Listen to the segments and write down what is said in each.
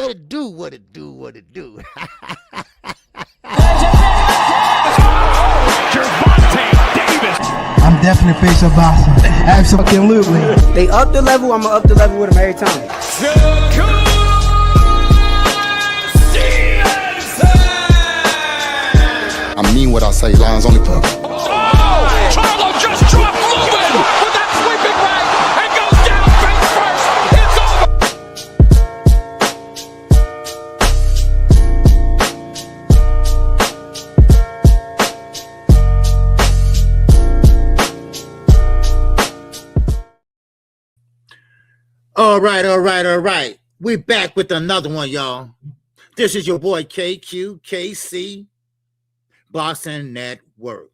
What it do, what it do, what it do. I'm definitely face of boxing. Absolutely. They up the level, I'ma up the level with them every time. I mean what I say, lines only put. Charlo just dropped Lubin with that sweeping right and goes down face first. It's over. All right. We're back with another one, y'all. This is your boy KQKC BOXING NETWORK.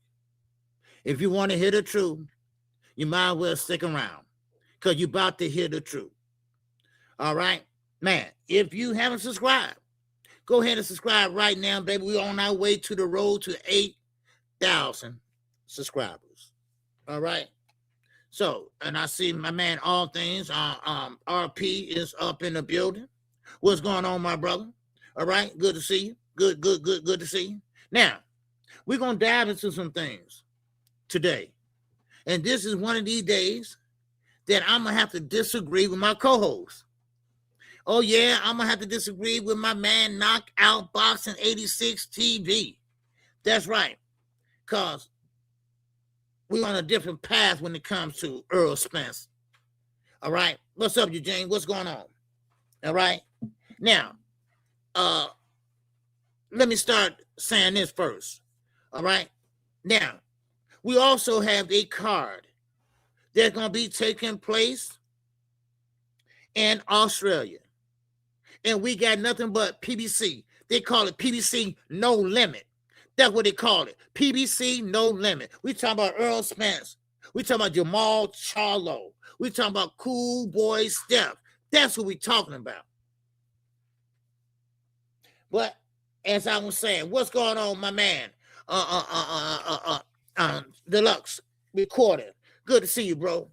If you want to hear the truth, you might as well stick around because you're about to hear the truth. All right? Man, if you haven't subscribed, go ahead and subscribe right now, baby. We're on our way to the road to 8,000 subscribers. All right? So, and I see my man, All Things, RP is up in the building. What's going on, my brother? All right? Good to see you. Good to see you. Now, we're going to dive into some things today. And this is one of these days that I'm going to have to disagree with my co-host. Oh, yeah, I'm going to have to disagree with my man, Knockout Boxing 86 TV. That's right. Because we're on a different path when it comes to Earl Spence. All right? What's up, Eugene? What's going on? All right? Now, let me start saying this first. All right? Now, we also have a card that's going to be taking place in Australia. And we got nothing but PBC. They call it PBC No Limit. That's what they call it. PBC No Limit. We talking about Earl Spence. We talking about Jamal Charlo. We talking about Cool Boy Steph. That's what we talking about. But as I was saying, what's going on, my man? Deluxe Recording. Good to see you, bro.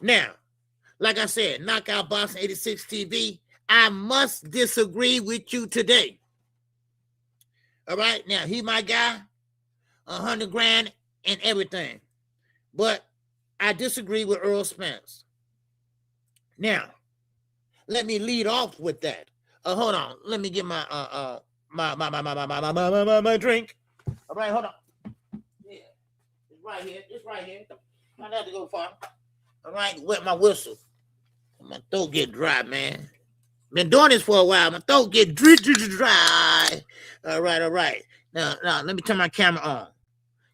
Now, like I said, Knockout Boxing 86 TV, I must disagree with you today. All right? Now, he my guy, 100 grand and everything. But I disagree with Earl Spence. Now, let me lead off with that. Hold on. Let me get my my drink. All right, hold on. Yeah, it's right here. It's right here. I don't have to go far. All right, wet my whistle. My throat get dry, man. Been doing this for a while. My throat get dry. All right. Now, let me turn my camera on.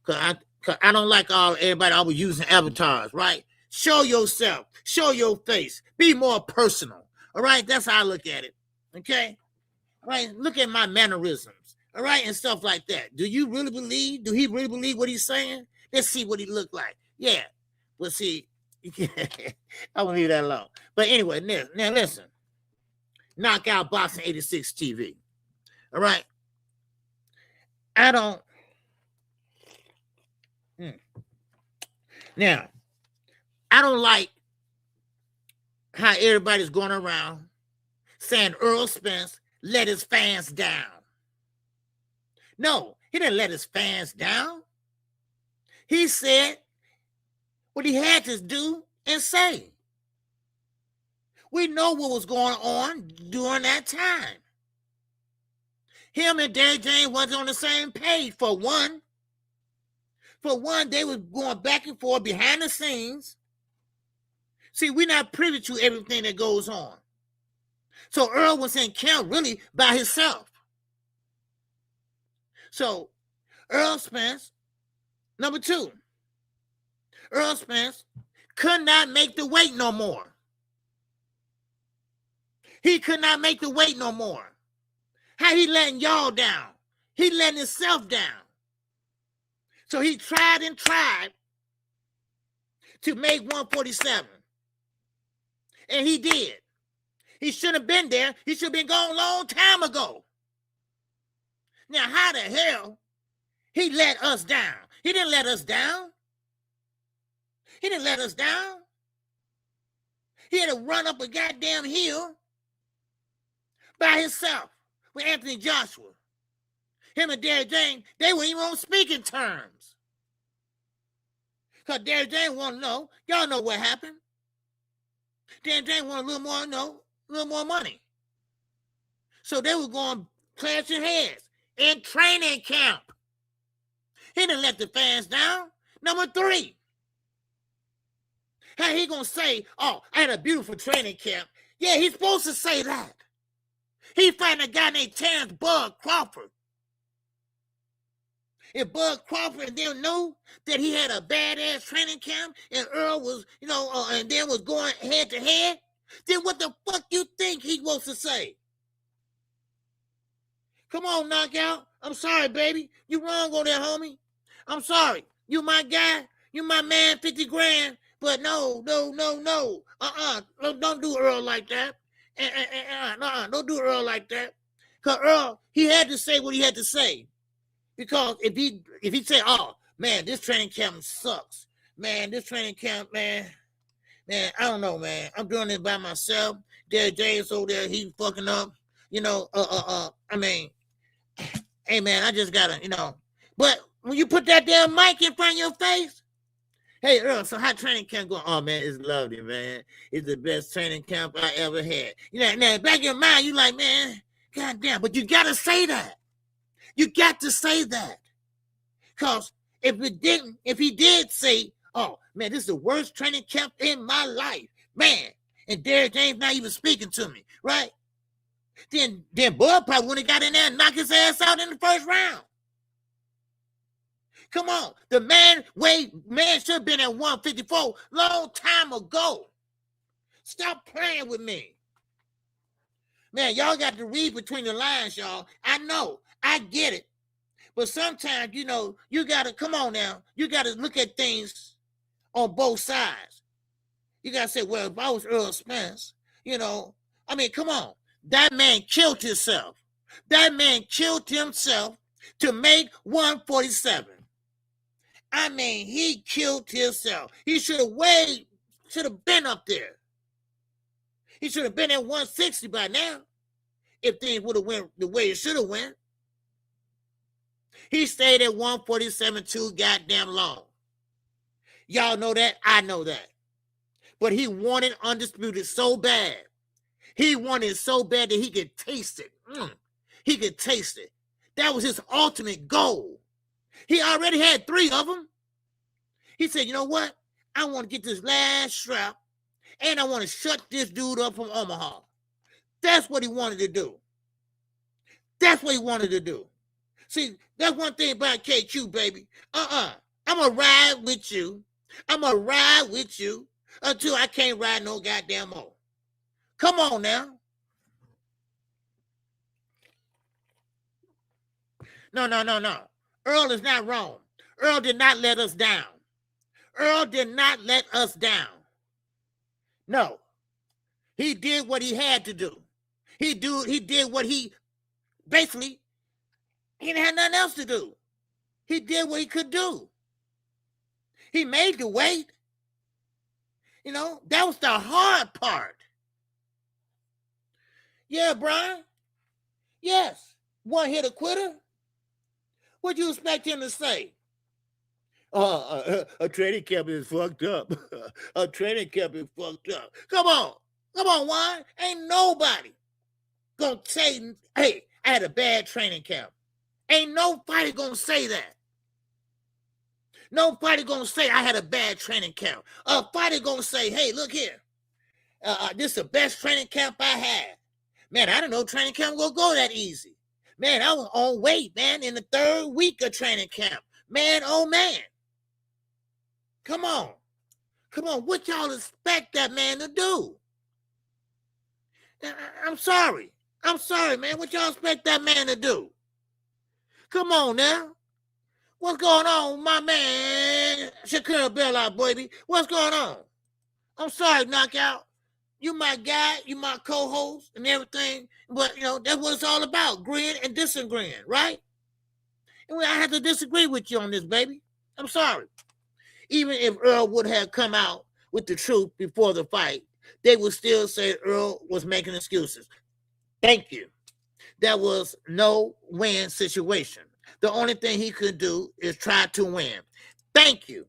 Cause I don't like everybody always using avatars, right? Show yourself. Show your face. Be more personal. All right, that's how I look at it. Okay? All right, look at my mannerisms. All right, and stuff like that. Do he really believe what he's saying? Let's see what he look like. Yeah. We'll see. I will leave that alone. But anyway, now listen. Knockout Boxing 86 TV. All right. Now, I don't like how everybody's going around saying Earl Spence let his fans down. No, he didn't let his fans down. He said what he had to do and say. We know what was going on during that time. Him and Derrick James wasn't on the same page, for one. For one, they was going back and forth behind the scenes. See, we're not privy to everything that goes on. So Earl was in camp really by himself. So Earl Spence, number two, Earl Spence could not make the weight no more. He could not make the weight no more. How he letting y'all down? He letting himself down. So he tried and tried to make 147. And he did. He shouldn't have been there. He should have been gone a long time ago. Now, how the hell he let us down? He didn't let us down. He didn't let us down. He had to run up a goddamn hill, by himself with Anthony Joshua. Him and Derrick James, they weren't even on speaking terms. Because Derrick James want to know, y'all know what happened. Derrick James want a little more, a little more money. So they were going clashing heads in training camp. He didn't let the fans down. Number 3. How he gonna say, oh, I had a beautiful training camp? Yeah, he's supposed to say that. He fighting a guy named Terrence Bud Crawford. If Bud Crawford then knew that he had a badass training camp and Earl was, and then was going head to head, then what the fuck you think he was to say? Come on, Knockout. I'm sorry, baby. You wrong on that, homie. I'm sorry. You my guy. You my man, 50 grand. But no. Don't do Earl like that. Don't do Earl like that. Because Earl, he had to say what he had to say. Because if he say, oh, man, this training camp sucks. Man, this training camp, man, I don't know, man. I'm doing it by myself. Derrick James over there, he fucking up. I mean, hey, man, I just gotta, But when you put that damn mic in front of your face, hey, Earl, so how training camp going? Oh, man, it's lovely, man. It's the best training camp I ever had. Now, back in your mind, you like, man, goddamn, but you gotta say that. You got to say that. Because if he did say, oh, man, this is the worst training camp in my life, man, and Derrick James not even speaking to me, right? Then Bud probably wouldn't have got in there and knocked his ass out in the first round. Come on. The man should have been at 154 long time ago. Stop playing with me. Man, y'all got to read between the lines, y'all. I know. I get it. But sometimes, you got to, come on now, you got to look at things on both sides. You got to say, well, if I was Earl Spence, come on. That man killed himself. That man killed himself to make 147. I mean, he killed himself. He should have been up there. He should have been at 160 by now if things would have went the way it should have went. He stayed at 147 too goddamn long. Y'all know that? I know that. But he wanted undisputed so bad. He wanted it so bad that he could taste it. He could taste it. That was his ultimate goal. He already had 3 of them. He said, you know what? I want to get this last strap, and I want to shut this dude up from Omaha. That's what he wanted to do. That's what he wanted to do. See, that's one thing about KQ, baby. I'm going to ride with you. I'm going to ride with you until I can't ride no goddamn more. Come on now. No. Earl is not wrong. Earl did not let us down. Earl did not let us down. No. He did what he had to do. He did what he basically, he didn't have nothing else to do. He did what he could do. He made the weight. That was the hard part. Yeah, Brian. Yes. One hit a quitter. What do you expect him to say? A training camp is fucked up. A training camp is fucked up. Come on, Juan. Ain't nobody gonna say, hey, I had a bad training camp. Ain't nobody gonna say that. Nobody gonna say I had a bad training camp. A fighter gonna say, hey, look here. This is the best training camp I had. Man, I didn't know training camp was gonna go that easy. Man, I was on weight, man, in the 3rd week of training camp. Man, oh man. Come on. What y'all expect that man to do? I'm sorry, man. What y'all expect that man to do? Come on now. What's going on, my man? Shakira Bell, baby. What's going on? I'm sorry, Knockout. You my guy, you my co-host and everything. But, that's what it's all about. Agreeing and disagreeing, right? And I have to disagree with you on this, baby. I'm sorry. Even if Earl would have come out with the truth before the fight, they would still say Earl was making excuses. Thank you. That was no win situation. The only thing he could do is try to win. Thank you.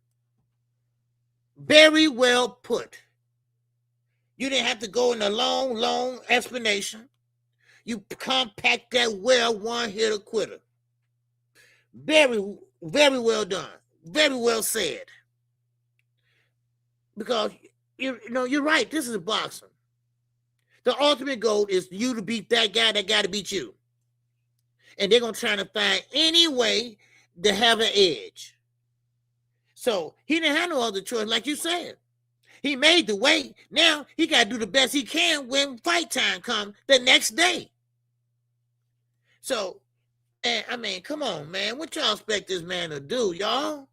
Very well put. You didn't have to go in a long explanation. You compact that well, one hitter quitter. Very, very well done. Very well said. Because you're right. This is boxing. The ultimate goal is you to beat that guy to beat you. And they're going to try to find any way to have an edge. So he didn't have no other choice, like you said. He made the weight. Now he got to do the best he can when fight time comes the next day. So, I mean, come on, man. What y'all expect this man to do, y'all?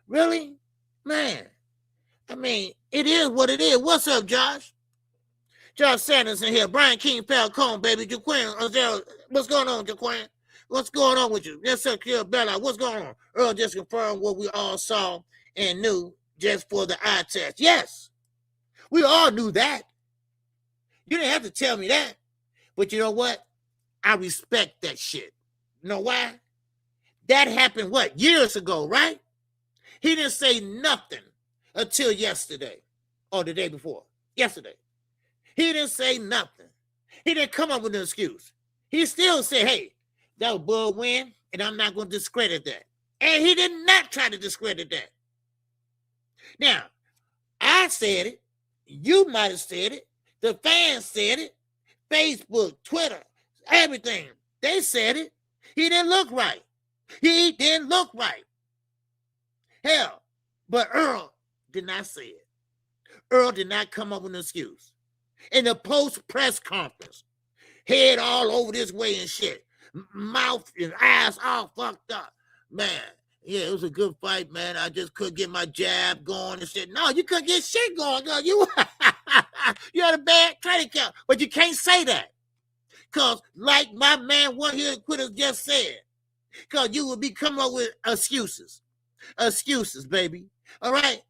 Really? Man. I mean, it is what it is. What's up, Josh? Josh Sanders in here. Brian King Falcone, baby. Jaquan. What's going on, Jaquan? What's going on with you? Yes, sir, Kill Bella. What's going on? Earl just confirmed what we all saw and knew just for the eye test. Yes. We all knew that. You didn't have to tell me that. But you know what? I respect that shit. You know why? That happened, years ago, right? He didn't say nothing until yesterday or the day before. Yesterday. He didn't say nothing. He didn't come up with an excuse. He still said, hey, that was bull win, and I'm not going to discredit that. And he did not try to discredit that. Now, I said it. You might have said it. The fans said it. Facebook, Twitter, everything. They said it. He didn't look right. He didn't look right. Hell, but Earl did not say it. Earl did not come up with an excuse. In the post-press conference, head all over this way and shit, mouth and eyes all fucked up. Man, yeah, it was a good fight, man. I just couldn't get my jab going and shit. No, you couldn't get shit going, girl. You had a bad training camp, but you can't say that. Because like my man one here quitter just said, because you will be coming up with excuses. Excuses, baby. All right?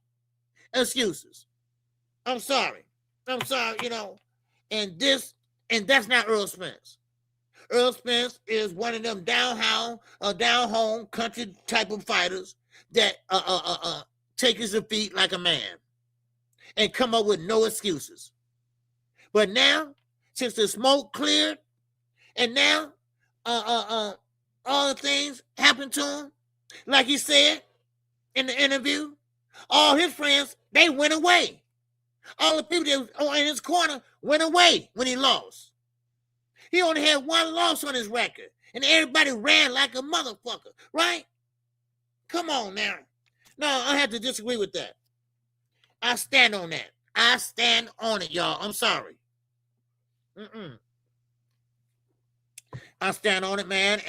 Excuses. I'm sorry, and that's not Earl Spence. Earl Spence is one of them down home country type of fighters that take his defeat like a man and come up with no excuses. But now, since the smoke cleared, and now all the things happened to him, like he said in the interview, all his friends, they went away. All the people that was in his corner went away when he lost. He only had one loss on his record, and everybody ran like a motherfucker, right? Come on now. No, I have to disagree with that. I stand on that. I stand on it, y'all. I'm sorry. I stand on it, man,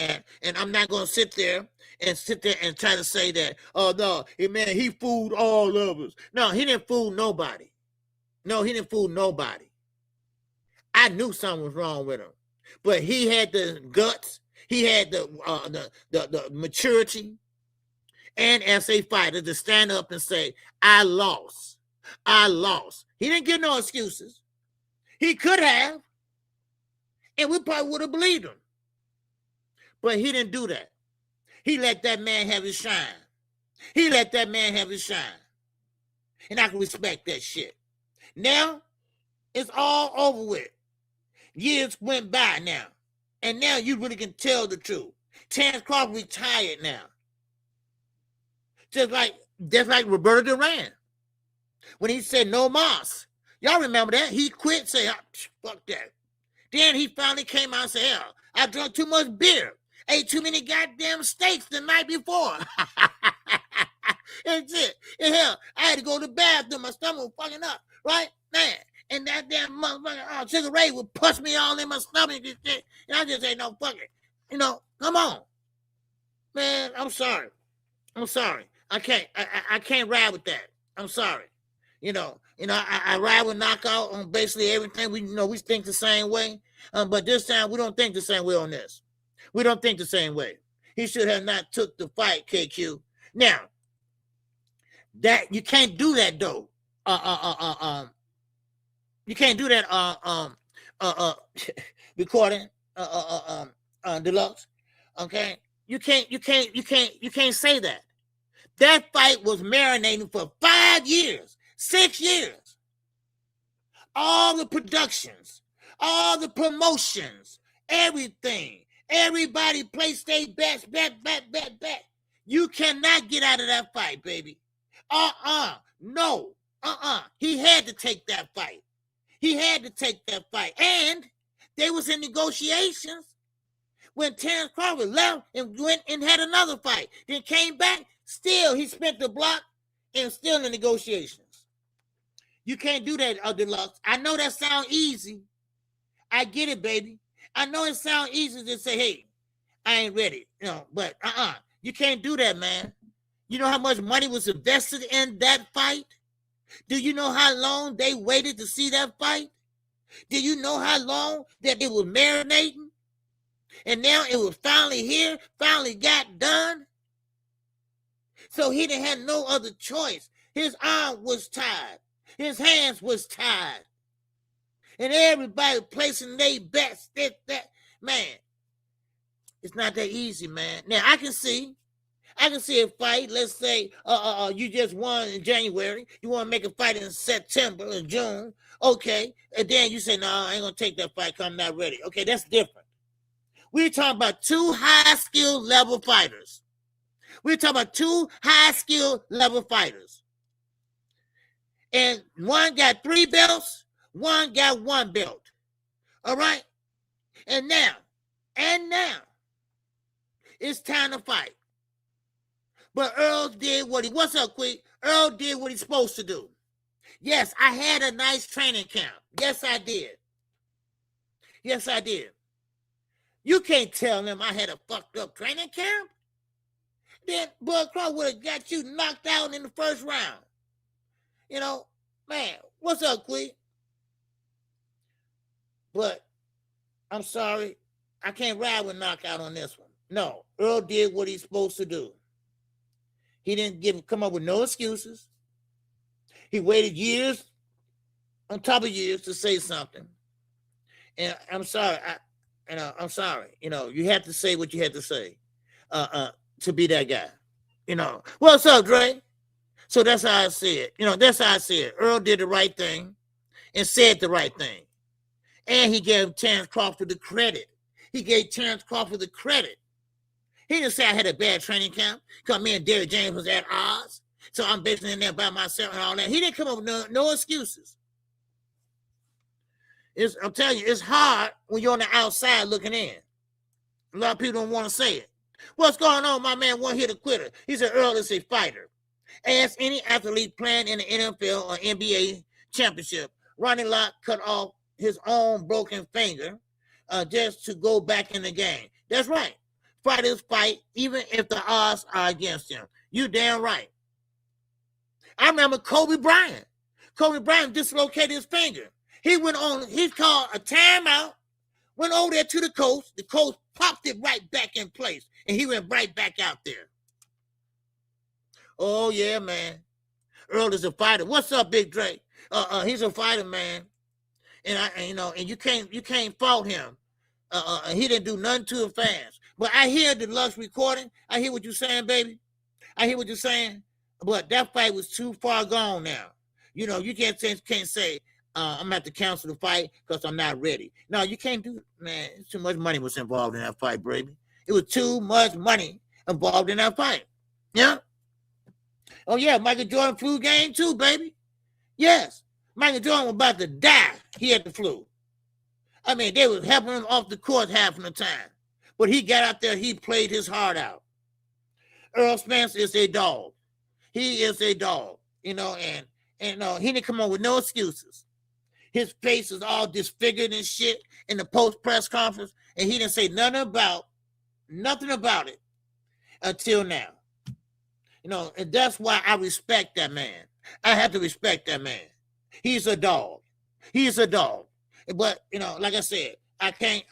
and I'm not going to sit there and try to say that, oh, no, man, he fooled all of us. No, he didn't fool nobody. No, he didn't fool nobody. I knew something was wrong with him, but he had the guts, he had the maturity, and as a fighter to stand up and say, I lost. He didn't give no excuses. He could have, and we probably would have believed him, but he didn't do that. He let that man have his shine. And I can respect that shit. Now, it's all over with. Years went by now. And now you really can tell the truth. Terrence Crawford retired now. Just like Roberto Duran. When he said no mas. Y'all remember that? He quit, said, fuck that. Then he finally came out and said, hell, I drank too much beer. Ate too many goddamn steaks the night before. That's it. And hell, I had to go to the bathroom. My stomach was fucking up. Right? Man. And that damn motherfucker, Sugar Ray would push me all in my stomach and shit. And I just say, no, fuck it. Come on. Man, I'm sorry. I can't ride with that. I'm sorry. I ride with knockout on basically everything. We think the same way. But this time we don't think the same way on this. We don't think the same way. He should have not took the fight, KQ. Now, that you can't do that though. You can't do that recording deluxe. Okay, you can't say that. That fight was marinating for 5 years, 6 years. All the productions, all the promotions, everything. Everybody placed their bets, bet. You cannot get out of that fight, baby. No. He had to take that fight. He had to take that fight. And they was in negotiations when Terrence Crawford left and went and had another fight. Then came back, still he spent the block and still in negotiations. You can't do that, Deluxe. I know that sounds easy. I get it, baby. I know it sounds easy to say, hey, I ain't ready. But you can't do that, man. You know how much money was invested in that fight? Do you know how long they waited to see that fight? Do you know how long that it was marinating? And now it was finally here, finally got done. So he didn't have no other choice. His arm was tied. His hands was tied. And everybody placing their bets, that. Man, it's not that easy, man. Now, I can see a fight. Let's say you just won in January. You want to make a fight in September or June. Okay. And then you say, no, I ain't going to take that fight because I'm not ready. Okay, that's different. We're talking about two high-skill level fighters. We're talking about two high-skill level fighters. And one got 3 belts, one got 1 belt. All right? And now, it's time to fight. But Earl did what's up, Quick? Earl did what he's supposed to do. Yes, I had a nice training camp. Yes, I did. Yes, I did. You can't tell them I had a fucked up training camp. Then Bud Crawford would have got you knocked out in the first round. Man, what's up, Quick? But I'm sorry, I can't ride with knockout on this one. No, Earl did what he's supposed to do. He didn't come up with no excuses. He waited years on top of years to say something. And I'm sorry. I'm sorry. You have to say what you had to say to be that guy. What's up, Dre? So that's how I see it. That's how I see it. Earl did the right thing and said the right thing. And he gave Terrence Crawford the credit. He gave Terrence Crawford the credit. He didn't say I had a bad training camp because me and Derrick James was at odds. So I'm basically in there by myself and all that. He didn't come up with no excuses. I'm telling you, it's hard when you're on the outside looking in. A lot of people don't want to say it. What's going on, my man? One hitter quitter. He said Earl is a fighter. As any athlete playing in the NFL or NBA championship, Ronnie Lott cut off his own broken finger just to go back in the game. That's right. Fighters fight even if the odds are against them. You damn right. I remember Kobe Bryant. Kobe Bryant dislocated his finger. He called a timeout, went over there to the coach. The coach popped it right back in place, and he went right back out there. Oh, yeah, man. Earl is a fighter. What's up, Big Dre? He's a fighter, man. And you can't fault him. He didn't do nothing to the fans. But I hear the Lux recording. I hear what you're saying, baby. I hear what you're saying. But that fight was too far gone now. You can't say, I'm going to have to cancel the fight because I'm not ready. No, you can't do it, man. Too much money was involved in that fight, baby. It was too much money involved in that fight. Yeah? Oh, yeah, Michael Jordan flu game too, baby. Yes. Michael Jordan was about to die. He had the flu. I mean, they was helping him off the court half of the time. But he got out there, he played his heart out. Earl Spence is a dog. He is a dog, and he didn't come up with no excuses. His face is all disfigured and shit in the post-press conference, and he didn't say nothing about it until now. And that's why I respect that man. I have to respect that man. He's a dog. He's a dog. But, like I said, I can't,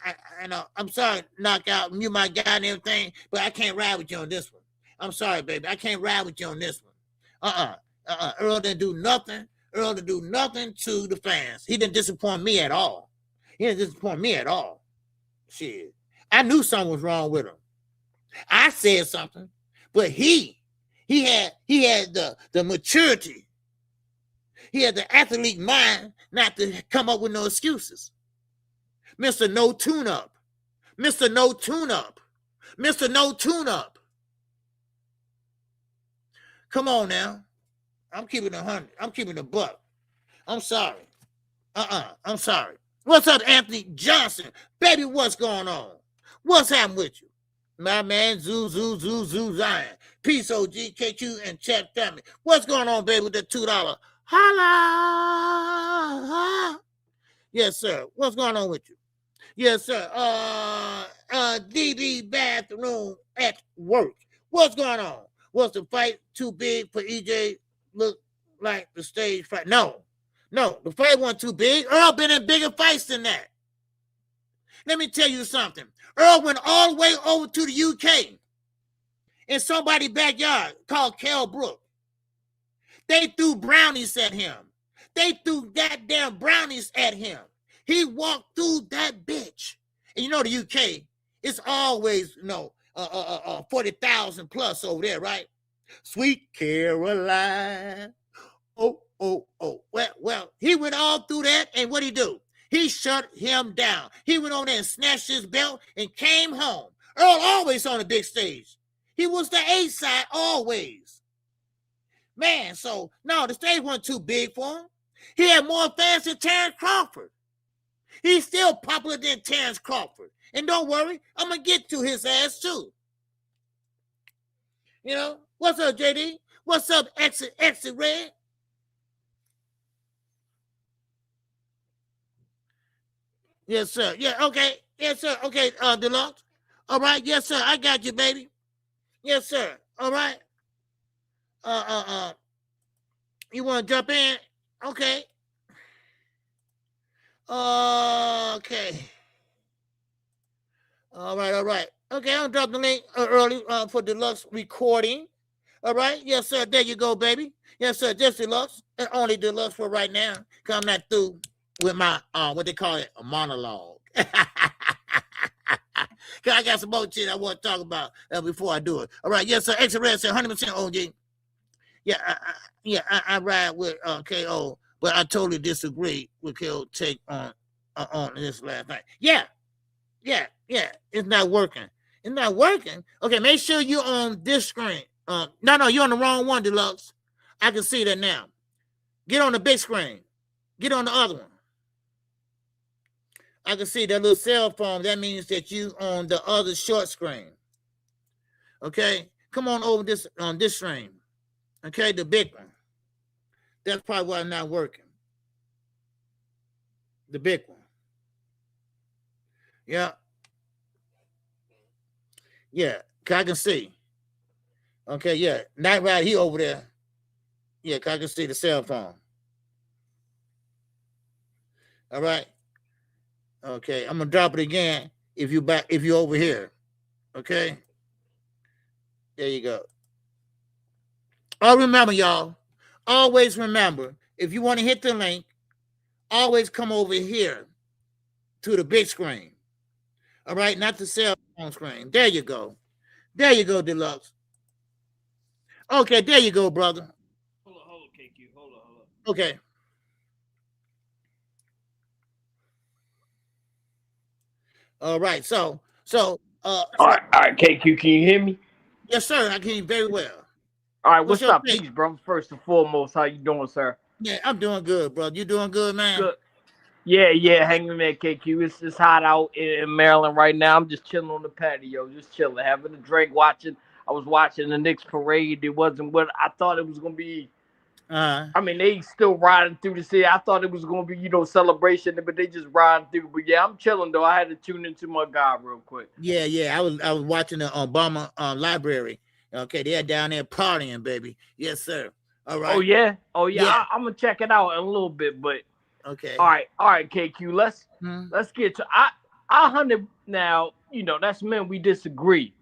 I'm sorry, knockout, mute my guy and everything, but I can't ride with you on this one. I'm sorry, baby. I can't ride with you on this one. Earl didn't do nothing. Earl didn't do nothing to the fans. He didn't disappoint me at all. He didn't disappoint me at all. Shit. I knew something was wrong with him. I said something, but he had the maturity. He had the athlete mind not to come up with no excuses. Mr. No Tune-Up. Mr. No Tune-Up. Mr. No Tune-Up. Come on now. I'm keeping 100. I'm keeping a buck. I'm sorry. I'm sorry. What's up, Anthony Johnson? Baby, what's going on? What's happening with you? My man, Zoo Zion. Peace, OG, KQ, and chat family. What's going on, baby, with the $2? Holla! Yes, sir. What's going on with you? Yes, sir. DB bathroom at work. What's going on? Was the fight too big for EJ? Look like the stage fight? No, the fight wasn't too big. Earl been in bigger fights than that. Let me tell you something. Earl went all the way over to the UK in somebody's backyard called Kell Brook. They threw brownies at him. They threw goddamn brownies at him. He walked through that bitch. And you know the UK, it's always, 40,000 plus over there, right? Sweet Caroline. Oh. Well, he went all through that, and what'd he do? He shut him down. He went over there and snatched his belt and came home. Earl always on the big stage. He was the A side always. Man, so, no, the stage wasn't too big for him. He had more fans than Terrence Crawford. He's still popular than Terrence Crawford. And don't worry, I'm going to get to his ass too. You know, what's up, JD? What's up, Exit Red? Yes, sir. Yeah, okay. Yes, sir. Okay, Deluxe. All right. Yes, sir. I got you, baby. Yes, sir. All right. You want to jump in? Okay. Okay. All right. Okay, I'll drop the link early for Deluxe recording. All right. Yes, sir. There you go, baby. Yes, sir. Just Deluxe. And only Deluxe for right now. Because I'm not through with my, what they call it, a monologue. Because I got some more shit I want to talk about before I do it. All right. Yes, sir. Exit Red said 100% OG. Yeah, I ride with KO, but I totally disagree with KO take on this last night. Yeah. It's not working. Okay, make sure you're on this screen. No, you're on the wrong one, Deluxe. I can see that now. Get on the big screen. Get on the other one. I can see that little cell phone. That means that you on the other short screen. Okay, come on over this on this screen. Okay, the big one. That's probably why I'm not working. The big one. Yeah, I can see. Okay, yeah, not right here over there. Yeah, I can see the cell phone. All right. Okay, I'm gonna drop it again if you're over here. Okay. There you go. Oh, remember, y'all. Always remember, if you want to hit the link, always come over here to the big screen. All right, not the cell phone screen. There you go. There you go, Deluxe. Okay, there you go, brother. Hold on, KQ. Hold on. Okay. All right, so all right, KQ, can you hear me? Yes, sir, I can hear you very well. All right, what's up? Peace, Peace, bro. First and foremost, how you doing, sir? Yeah, I'm doing good, bro. You doing good, man? Good. Yeah, hanging there, KQ. It's hot out in Maryland right now. I'm just chilling on the patio, just chilling, having a drink, watching. I was watching the Knicks parade. It wasn't what I thought it was going to be. I mean, they still riding through the city. I thought it was going to be, celebration, but they just riding through. But yeah, I'm chilling though. I had to tune into my guy real quick. Yeah. I was watching the Obama library. Okay, they're down there partying, baby. Yes, sir. All right. Oh yeah. I'm gonna check it out in a little bit, but okay. All right, KQ. Let's get to I hunted now. That's men we disagree,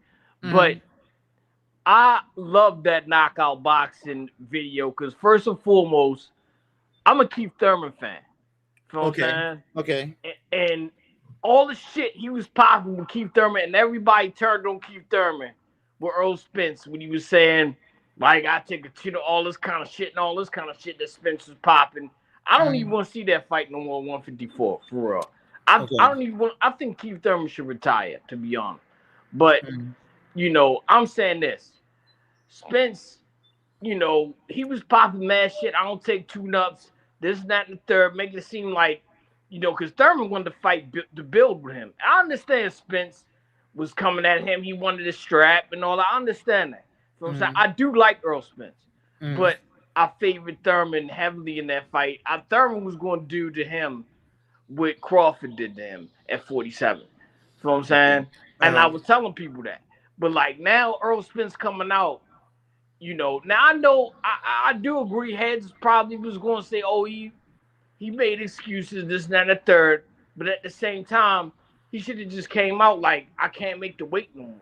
but I love that knockout boxing video because first and foremost, I'm a Keith Thurman fan. You know what I'm saying? Okay. And all the shit he was popping with Keith Thurman, and everybody turned on Keith Thurman with Earl Spence when he was saying, like, I take a cheat, all this kind of shit and all this kind of shit that Spence was popping. I don't even want to see that fight no more 154, for real. I don't even want, I think Keith Thurman should retire, to be honest. But, you know, I'm saying this. Spence, you know, he was popping mad shit. I don't take tune-ups, this, that, and the third, making it seem like, you know, because Thurman wanted to fight to build with him. I understand Spence was coming at him. He wanted to strap and all that. I understand that. You know what I'm saying? I do like Earl Spence, but I favored Thurman heavily in that fight. Thurman was going to do to him what Crawford did to him at 47. You know what I'm saying? And I was telling people that. But, like, now Earl Spence coming out, you know, now I know I do agree Heads probably was going to say, oh, he made excuses, this, and that, and the third. But at the same time, he should have just came out like, I can't make the weight no more.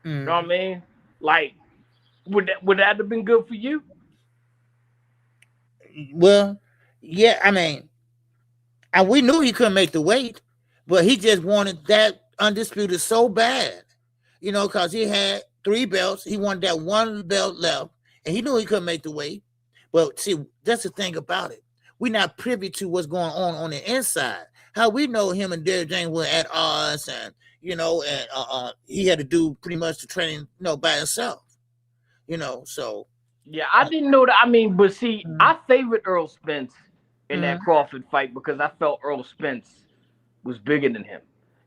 You know what I mean? Like, would that have been good for you? Well, yeah, I mean, and we knew he couldn't make the weight, but he just wanted that undisputed so bad, you know, because he had 3 belts. He wanted that 1 belt left, and he knew he couldn't make the weight. But see, that's the thing about it. We're not privy to what's going on the inside. How we know him and Derrick James were at odds, and you know, and he had to do pretty much the training, you know, by himself. You know, so yeah, I didn't know that. I mean, but see, I favored Earl Spence in that Crawford fight because I felt Earl Spence was bigger than him.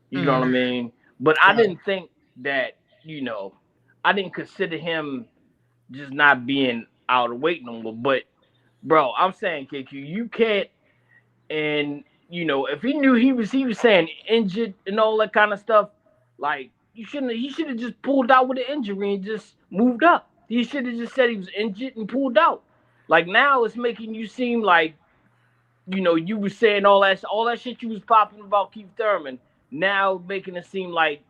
You know what I mean? But I didn't think that, you know, I didn't consider him just not being out of weight no more. But bro, I'm saying, KQ, you can't, and you know, if he knew he was saying injured and all that kind of stuff, like he should have just pulled out with an injury and just moved up. He should have just said he was injured and pulled out. Like now it's making you seem like, you know, you were saying all that shit you was popping about Keith Thurman, now making it seem like,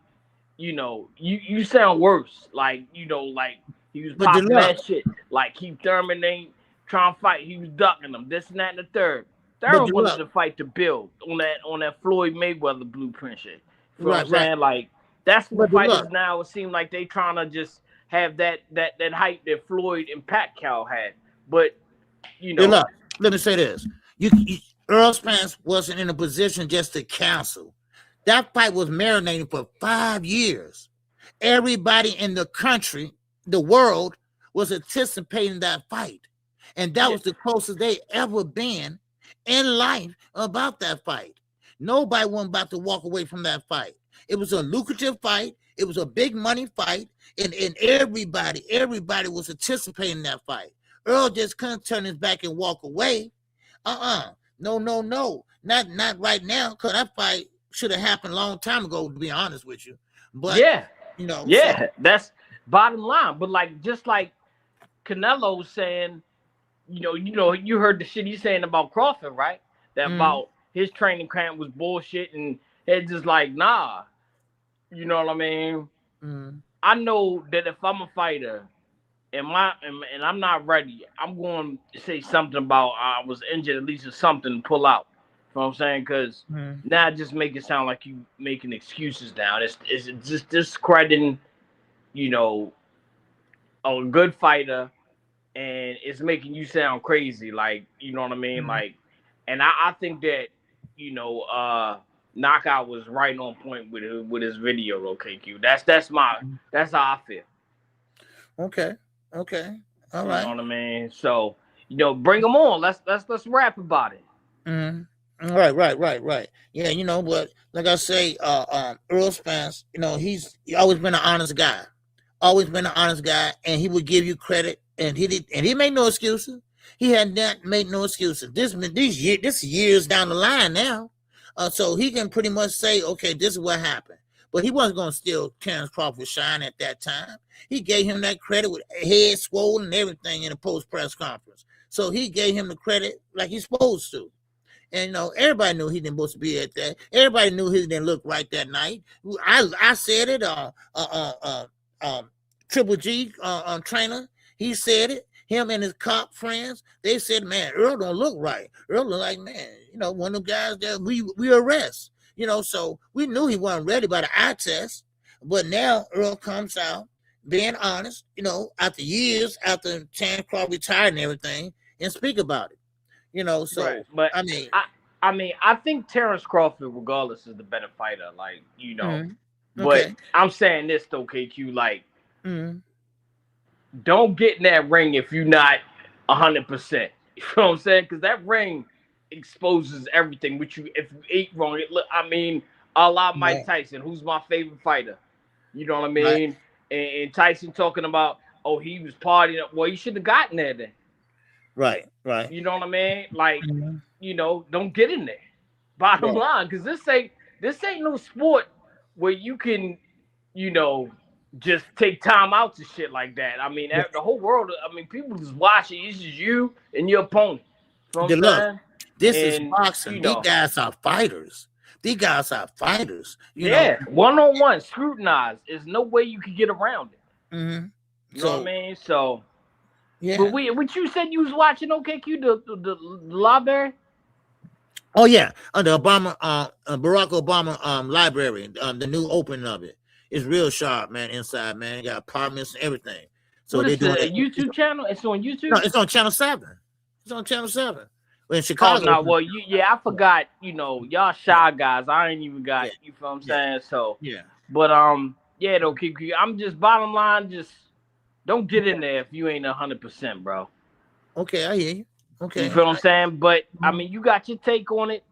you know, you sound worse. Like, you know, like he was popping that shit. Like Keith Thurman ain't trying to fight. He was ducking them, this and that and the third. Thurman wanted to fight to build on that Floyd Mayweather blueprint shit. You know what I'm saying? Like, that's what fighters now, it seems like they trying to just have that hype that Floyd and Pacquiao had. But, you know. Look, let me say this. Earl Spence wasn't in a position just to cancel. That fight was marinating for 5 years. Everybody in the country, the world, was anticipating that fight. And that was the closest they ever been in life about that fight. Nobody wasn't about to walk away from that fight. It was a lucrative fight. It was a big money fight. And everybody was anticipating that fight. Earl just couldn't turn his back and walk away. No. Not right now, because that fight should have happened a long time ago, to be honest with you. But you know, that's bottom line. But like, just like Canelo was saying, you heard the shit he's saying about Crawford, right? That about his training camp was bullshit, and it's just like, nah. You know what I mean? I know that if I'm a fighter and I'm not ready, I'm going to say something about I was injured, at least or something to pull out. You know what I'm saying? Because now it just make it sound like you making excuses now. It's just discrediting, you know, a good fighter, and it's making you sound crazy. Like, you know what I mean? Like, and I think that, you know, Knockout was right on point with his video, though, KQ. That's how I feel. Okay. All right. You know what I mean? So, you know, bring them on. Let's rap about it. Right. Yeah, you know, but like I say, Earl Spence, you know, he's always been an honest guy. And he would give you credit, and he made no excuses. He had not made no excuses. This is years down the line now. So he can pretty much say, okay, this is what happened. But he wasn't going to steal Terrence Crawford's shine at that time. He gave him that credit with head swollen and everything in a post-press conference. So he gave him the credit like he's supposed to. And, you know, everybody knew he didn't supposed to be at that. Everybody knew he didn't look right that night. I said it. Triple G trainer, he said it. him and his cop friends, they said, man, Earl don't look right. Earl look like, man, one of them guys that we arrest. So we knew he wasn't ready by the eye test. But now Earl comes out being honest, after years, after Terrence Crawford retired and everything, and speak about it. So right. But I think Terrence Crawford, regardless, is the better fighter. Like, Okay. But I'm saying this though, KQ, like, don't get in that ring if you're not 100%. You know what I'm saying? Because that ring exposes everything. If you eat wrong, a la Mike Tyson, who's my favorite fighter. You know what I mean? Right. And Tyson talking about, he was partying. Well, you should have gotten there then. Right. You know what I mean? Like, don't get in there. Bottom line, because this ain't no sport where you can, just take time out to shit like that. The whole world. people just watching. It's just you and your opponent. You know what I'm saying? This is boxing. These guys are fighters. These guys are fighters. You know? One-on-one, scrutinized. There's no way you can get around it. Mm-hmm. You know what I mean? So, yeah. But what you said you was watching, OKQ, the library? Oh yeah, the Obama, Barack Obama library, the new opening of it is real sharp, man. Inside, man, it got apartments and everything. So what they is do a YouTube channel. It's on YouTube. No, it's on Channel 7. It's on Channel 7. In Chicago. Oh no, well, I forgot. Y'all shy guys. I ain't even got. You feel what I'm saying? So But though, KQ, I'm just bottom line, just don't get in there if you ain't 100%, bro. Okay, I hear you. Okay. You feel what I'm saying? But you got your take on it,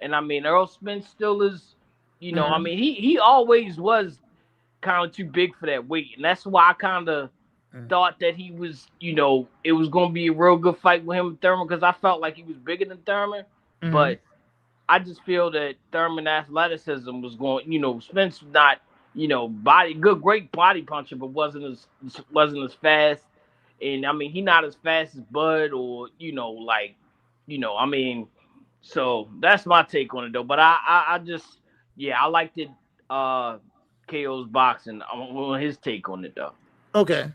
and Earl Spence still is. He always was kind of too big for that weight, and that's why I kind of thought that he was, it was going to be a real good fight with him and Thurman, because I felt like he was bigger than Thurman. But I just feel that Thurman athleticism was going, Spence not, great body puncher, but wasn't as fast. And he not as fast as Bud or, so that's my take on it though. But I just, I liked it, KO's boxing on his take on it though. Okay.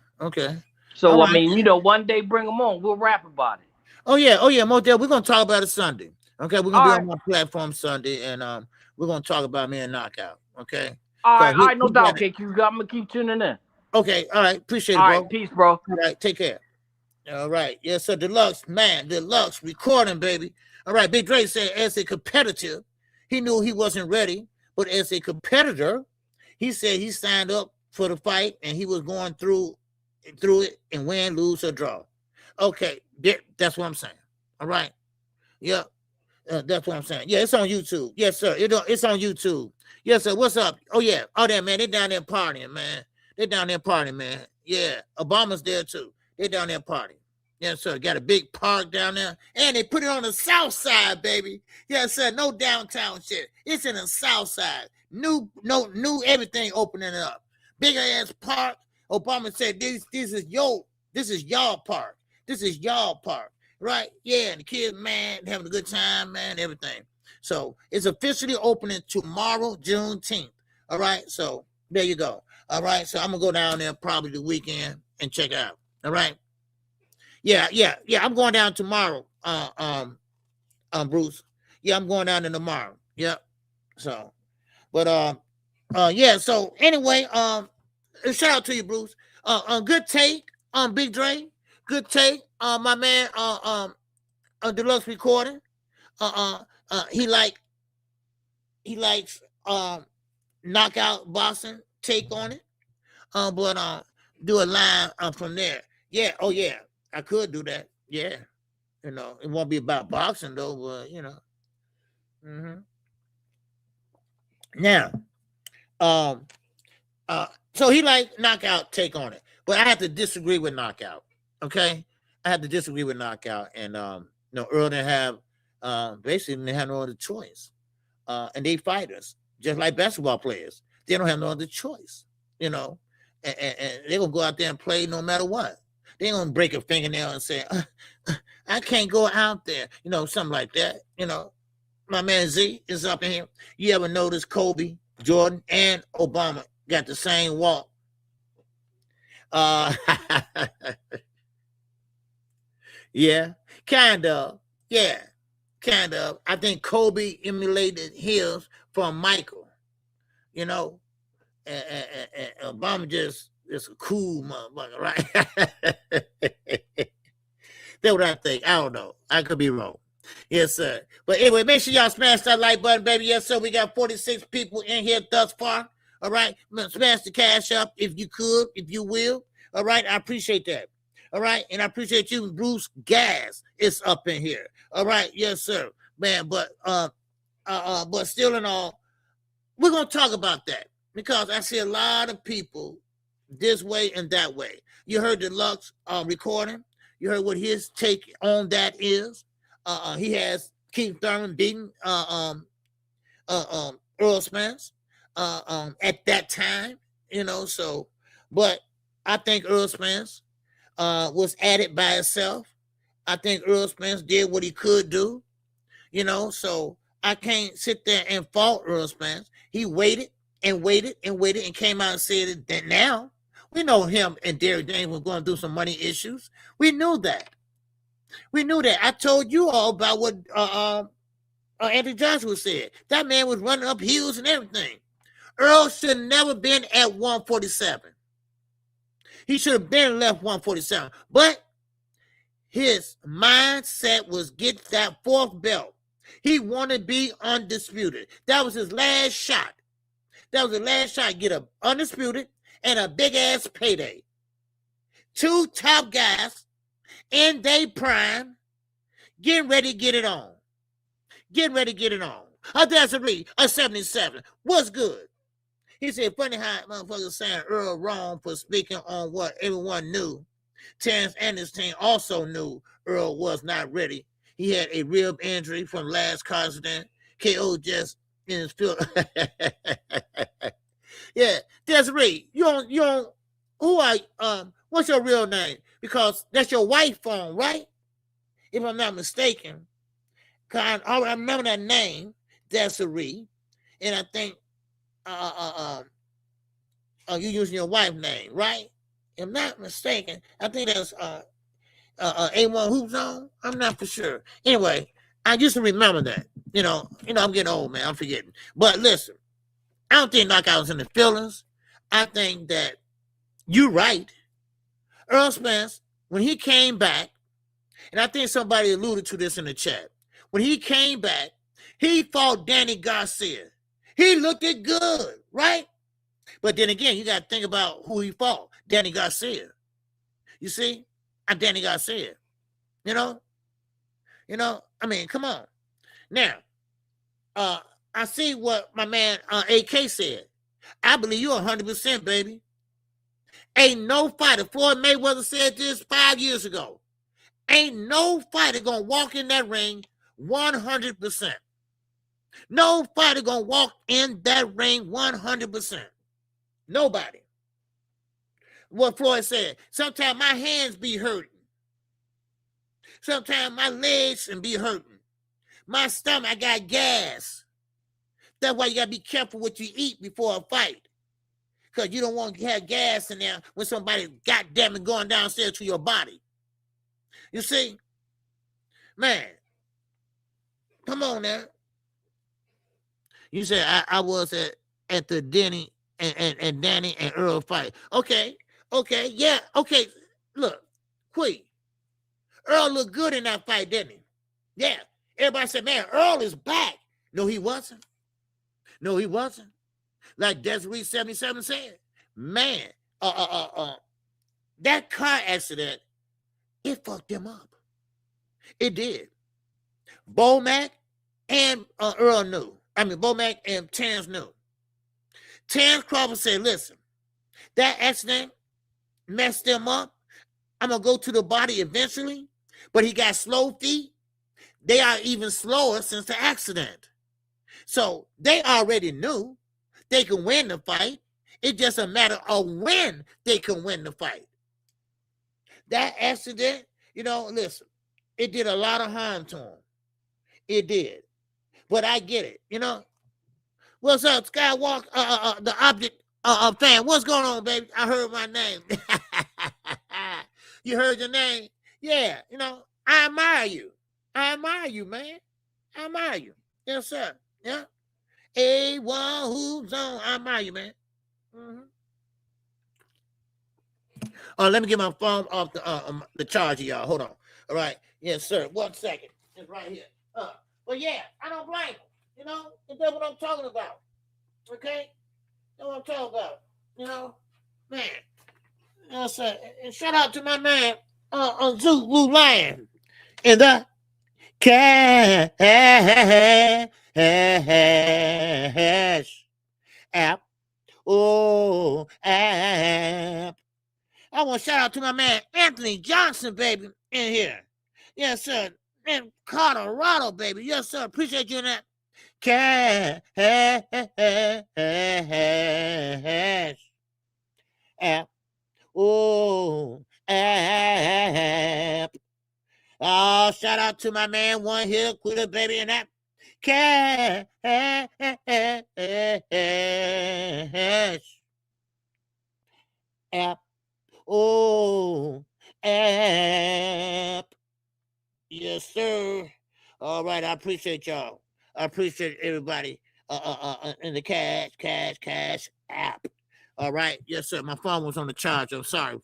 So right. One day bring them on. We'll rap about it. Oh yeah, Modell. We're gonna talk about it Sunday. Okay, we're gonna be on my platform Sunday, and we're gonna talk about me and Knockout. Okay. All right, no doubt, KQ. I'm gonna keep tuning in. Okay, all right, appreciate it, bro. All right, peace, bro. All right, take care. All right, yes, sir. Deluxe recording, baby. All right, Big Dre said as a competitor, he knew he wasn't ready, but as a competitor, he said he signed up for the fight and he was going through it and win, lose, or draw. Okay, that's what I'm saying. All right. Yeah, that's what I'm saying. Yeah, it's on YouTube. Yes, sir. It's on YouTube. Yes, sir. What's up? Oh, yeah. Oh, there, man. They down there partying, man. They down there partying, man. Yeah, Obama's there, too. They down there partying. Yes, sir. Got a big park down there. And they put it on the south side, baby. Yes, sir. No downtown shit. It's in the south side. New everything opening up. Bigger ass park. Obama said, this is y'all park. This is y'all park. Right? Yeah, and the kids, man, having a good time, man, everything. So it's officially opening tomorrow, Juneteenth. All right, so there you go. All right, so I'm gonna go down there probably the weekend and check it out. All right. Yeah. I'm going down tomorrow. Bruce. Yeah, I'm going down there tomorrow. Yep. So, but yeah. So anyway, shout out to you, Bruce. Good take, Big Dre. Good take, my man. Deluxe recording. He likes knockout boxing take on it. But do a line from there. Yeah. Oh yeah, I could do that. Yeah. It won't be about boxing though, but Now, so he like knockout take on it, but I have to disagree with knockout. Okay, I have to disagree with knockout, and Earl didn't have basically they have no other choice, and they fighters just like basketball players. They don't have no other choice, and they're gonna go out there and play no matter what. They ain't gonna break a fingernail and say, I can't go out there, something like that. My man Z is up in here. You ever notice Kobe, Jordan, and Obama got the same walk? Yeah, kind of. Yeah, kind of. I think Kobe emulated his from Michael, you know, and Obama just is a cool motherfucker, right? That's what I think. I don't know. I could be wrong. Yes, sir. But anyway, make sure y'all smash that like button, baby. Yes, sir. We got 46 people in here thus far. All right. Smash the cash up if you could, if you will. All right. I appreciate that. All right. And I appreciate you, Bruce Gas. Is up in here. All right. Yes, sir. Man, but still in all, we're gonna talk about that because I see a lot of people this way and that way. You heard the Lux recording. You heard what his take on that is. He has Keith Thurman beating Earl Spence at that time, you know. So, but I think Earl Spence was at it by himself. I think Earl Spence did what he could do, you know. So I can't sit there and fault Earl Spence. He waited and waited and waited and came out and said that now. We know him and Derek James were going through some money issues. We knew that. We knew that. I told you all about what Anthony Joshua said. That man was running up hills and everything. Earl should have never been at 147. He should have been left 147. But his mindset was get that fourth belt. He wanted to be undisputed. That was his last shot. That was his last shot. Get a undisputed and a big-ass payday. Two top guys in their prime, getting ready to get it on. Getting ready to get it on. That's a 77. What's good? He said, funny how motherfuckers saying Earl wrong for speaking on what everyone knew. Terrence and his team also knew Earl was not ready. He had a rib injury from last accident. KO just in his field. Yeah, Desiree, you don't, who are, what's your real name? Because that's your wife's phone, right? If I'm not mistaken. I remember that name, Desiree, and I think, you using your wife's name, right? If I'm not mistaken, I think that's, A1 Hoops on. I'm not for sure. Anyway, I used to remember that. You know, I'm getting old, man. I'm forgetting. But listen, I don't think knockouts in the feelings. I think that you're right. Earl Spence, when he came back, and I think somebody alluded to this in the chat. When he came back, he fought Danny Garcia. He looked it good, right? But then again, you got to think about who he fought. Danny Garcia. You see? Danny Garcia. You know, I mean, come on. Now, I see what my man AK said. I believe you 100%, baby. Ain't no fighter. Floyd Mayweather said this 5 years ago. Ain't no fighter gonna walk in that ring 100%. No fighter gonna walk in that ring 100%. Nobody. What Floyd said. Sometimes my hands be hurting. Sometimes my legs can be hurting. My stomach, I got gas. That's why you got to be careful what you eat before a fight. Because you don't want to have gas in there when somebody goddamn it going downstairs to your body. You see? Man. Come on now. You said I was at the Danny and Danny and Earl fight. Okay. Yeah. Okay. Look. Queen. Earl looked good in that fight, didn't he? Yeah. Everybody said, man, Earl is back. No, he wasn't. No, he wasn't. Like Desiree 77 said, man, that car accident, it fucked him up. It did. Bomac and Earl knew. I mean, Bomac and Terrence knew. Terrence Crawford said, listen, that accident messed him up. I'm going to go to the body eventually, but he got slow feet. They are even slower since the accident. So they already knew they can win the fight. It's just a matter of when they can win the fight. That accident, listen, it did a lot of harm to him. It did. But I get it, What's up, Skywalk, the object fan? What's going on, baby? I heard my name. You heard your name? Yeah, I admire you. I admire you, man. I admire you. Yes, sir. Yeah. A1 who's on. I admire you, man. Mm-hmm. Let me get my phone off the charger, y'all. Hold on. All right. Yes, sir. 1 second. It's right here. But yeah, I don't blame him. You know, that's what I'm talking about. Okay? That's what I'm talking about. You know, man. Yes, sir. And shout out to my man, Zulu Lion. In the cash app. Oh, app. I want to shout out to my man Anthony Johnson, baby, in here. Yes, sir. In Colorado, baby. Yes, sir. Appreciate you in that cash app. Oh, app. Oh, shout out to my man One Hill Quitter, baby, in that cash app. Oh, app. Yes, sir. All right, I appreciate y'all. I appreciate everybody in the cash app. All right, yes, sir. My phone was on the charge. I'm sorry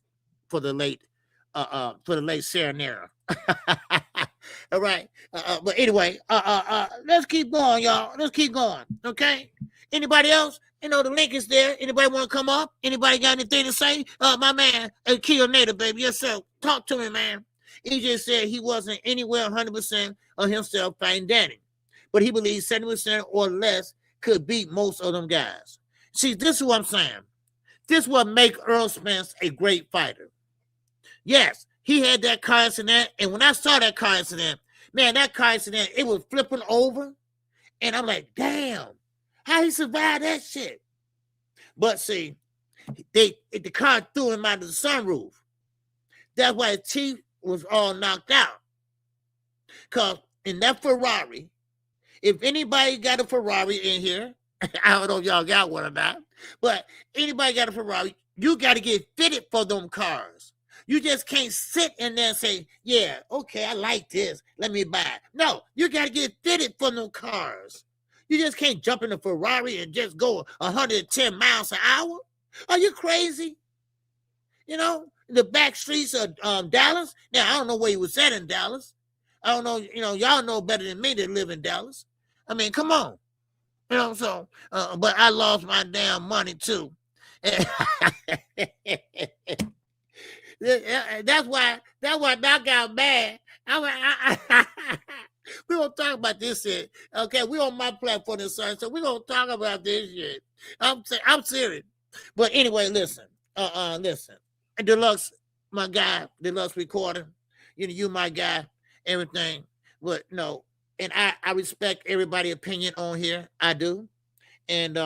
for the late serenera. All right, but anyway, let's keep going, y'all. Let's keep going. Okay. Anybody else? You know, the link is there. Anybody want to come up? Anybody got anything to say? My man, Akil Nader, baby. Yes, sir. Talk to me, man. He just said he wasn't anywhere 100% of himself fighting Danny, but he believes 70% or less could beat most of them guys. See, this is what I'm saying. This is what make Earl Spence a great fighter. Yes, he had that car accident, and when I saw that car accident, man, that car accident, it was flipping over, and I'm like, damn, how he survived that shit? But see, the car threw him out of the sunroof. That's why his teeth was all knocked out. Because in that Ferrari, if anybody got a Ferrari in here, I don't know if y'all got one or not, but anybody got a Ferrari, you got to get fitted for them cars. You just can't sit in there and say, yeah, okay, I like this. Let me buy it. No, you got to get fitted for them cars. You just can't jump in a Ferrari and just go 110 miles an hour. Are you crazy? You know, the back streets of Dallas. Now, I don't know where he was at in Dallas. I don't know, you know, y'all know better than me that live in Dallas. I mean, come on. You know, so, but I lost my damn money too. That's why Doc got mad. We don't talk about this shit. Okay, we on my platform this Sunday, so we gonna talk about this shit. I'm serious. But anyway, listen. Listen. Deluxe, my guy, Deluxe Recording. You my guy, everything. But no, and I respect everybody's opinion on here. I do. And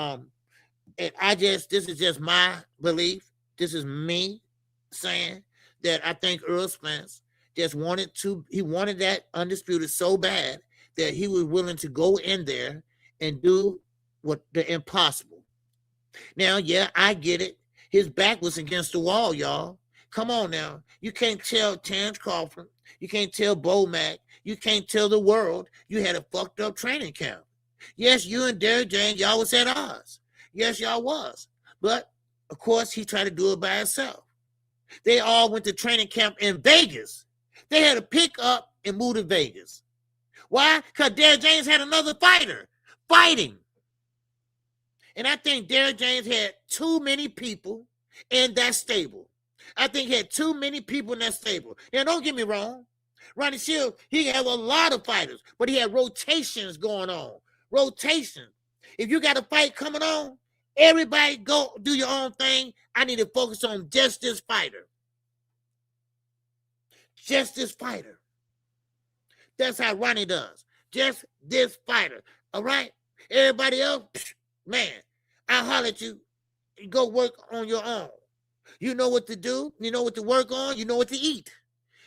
this is just my belief. This is me saying that I think Earl Spence just wanted that undisputed so bad that he was willing to go in there and do what the impossible. Now, yeah, I get it. His back was against the wall, y'all. Come on now. You can't tell Terrence Crawford. You can't tell Bo Mack. You can't tell the world you had a fucked up training camp. Yes, you and Derrick James, y'all was at odds. Yes, y'all was. But, of course, he tried to do it by himself. They all went to training camp in Vegas. They had to pick up and move to Vegas. Why? Because Derrick James had another fighter fighting. And I think Derrick James had too many people in that stable. I think he had too many people in that stable. Now, don't get me wrong. Ronnie Shields, he had a lot of fighters, but he had rotations going on. Rotation. If you got a fight coming on, everybody go do your own thing. I need to focus on just this fighter. Just this fighter. That's how Ronnie does. Just this fighter. All right? Everybody else, man, I'll holler at you. You go work on your own. You know what to do. You know what to work on. You know what to eat.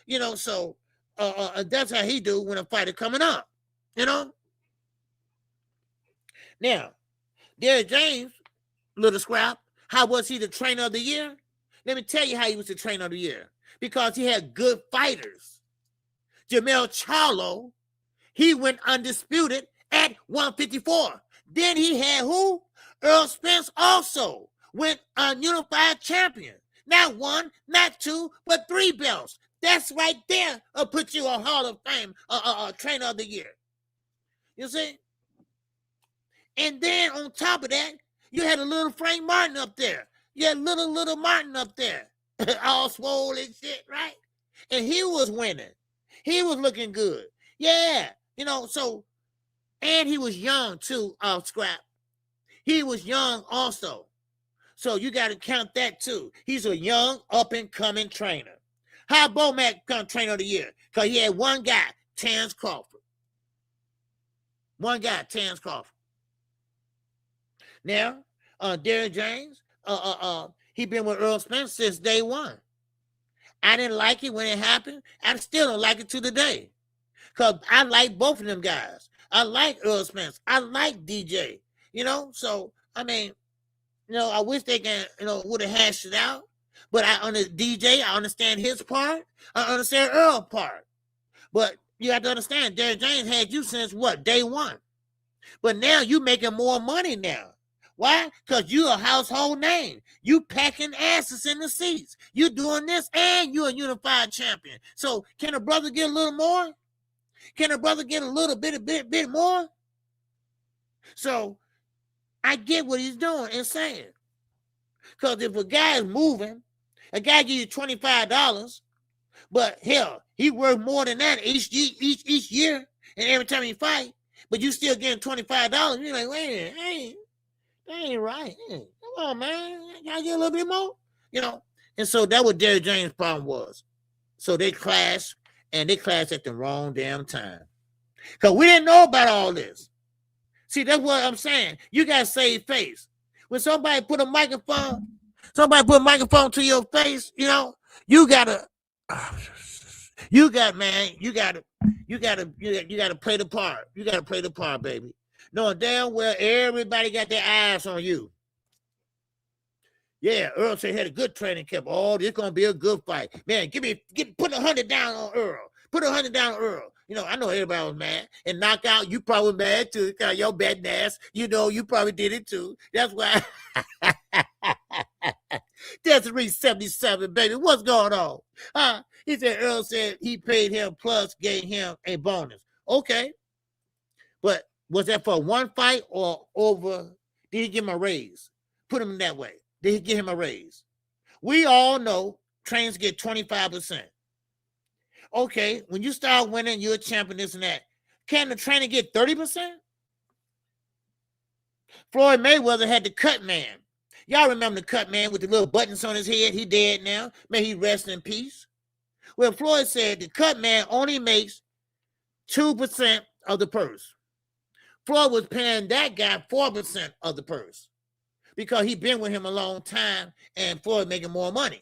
You know, so that's how he do when a fighter coming up. You know? Now, Derrick James, little scrap, how was he the trainer of the year? Let me tell you how he was the trainer of the year. Because he had good fighters. Jamel Charlo, he went undisputed at 154. Then he had who? Earl Spence also went unified champion. Not one, not two, but 3 belts. That's right there. Put you a Hall of Fame, trainer of the year. You see? And then on top of that, you had a little Frank Martin up there. You had little Martin up there. All swole and shit, right? And he was winning. He was looking good. Yeah. So, and he was young too, Scrap. He was young also. So you got to count that too. He's a young, up-and-coming trainer. How Bomac become trainer of the year? Because he had one guy, Terrence Crawford. One guy, Terrence Crawford. Now, Derrick James, he been with Earl Spence since day one. I didn't like it when it happened. I still don't like it to today. Because I like both of them guys. I like Earl Spence. I like DJ. So, I mean, I wish they can, would have hashed it out. But on the DJ, I understand his part. I understand Earl's part. But you have to understand, Derrick James had you since what? Day one. But now you making more money now. Why? Because you a household name. You packing asses in the seats. You doing this and you a unified champion. So can a brother get a little more? Can a brother get a little bit more? So I get what he's doing and saying. Because if a guy is moving, a guy give you $25, but hell, he worth more than that each year, and every time he fight, but you still getting $25. You're like, wait a minute, that ain't right. Come on, man. Y'all get a little bit more? And so that what Derrick James' problem was. So they clashed, and they clashed at the wrong damn time. Because we didn't know about all this. See, that's what I'm saying. You got to save face. When somebody put a microphone to your face, you gotta play the part. You gotta play the part, baby. Knowing damn well everybody got their eyes on you. Yeah, Earl said he had a good training camp. Oh, this gonna be a good fight. Man, put 100 down on Earl. Put 100 down on Earl. I know everybody was mad. And knockout, you probably mad too. Because your betting ass, you probably did it too. That's why. That's 377, baby. What's going on? He said Earl said he paid him plus gave him a bonus. Okay. But was that for one fight or over? Did he give him a raise? Put him that way. Did he give him a raise? We all know trainers get 25%. Okay, when you start winning, you're a champion, this and that. Can the trainer get 30%? Floyd Mayweather had the cut man. Y'all remember the cut man with the little buttons on his head? He dead now. May he rest in peace. Well, Floyd said the cut man only makes 2% of the purse. Floyd was paying that guy 4% of the purse because he been with him a long time and Floyd making more money.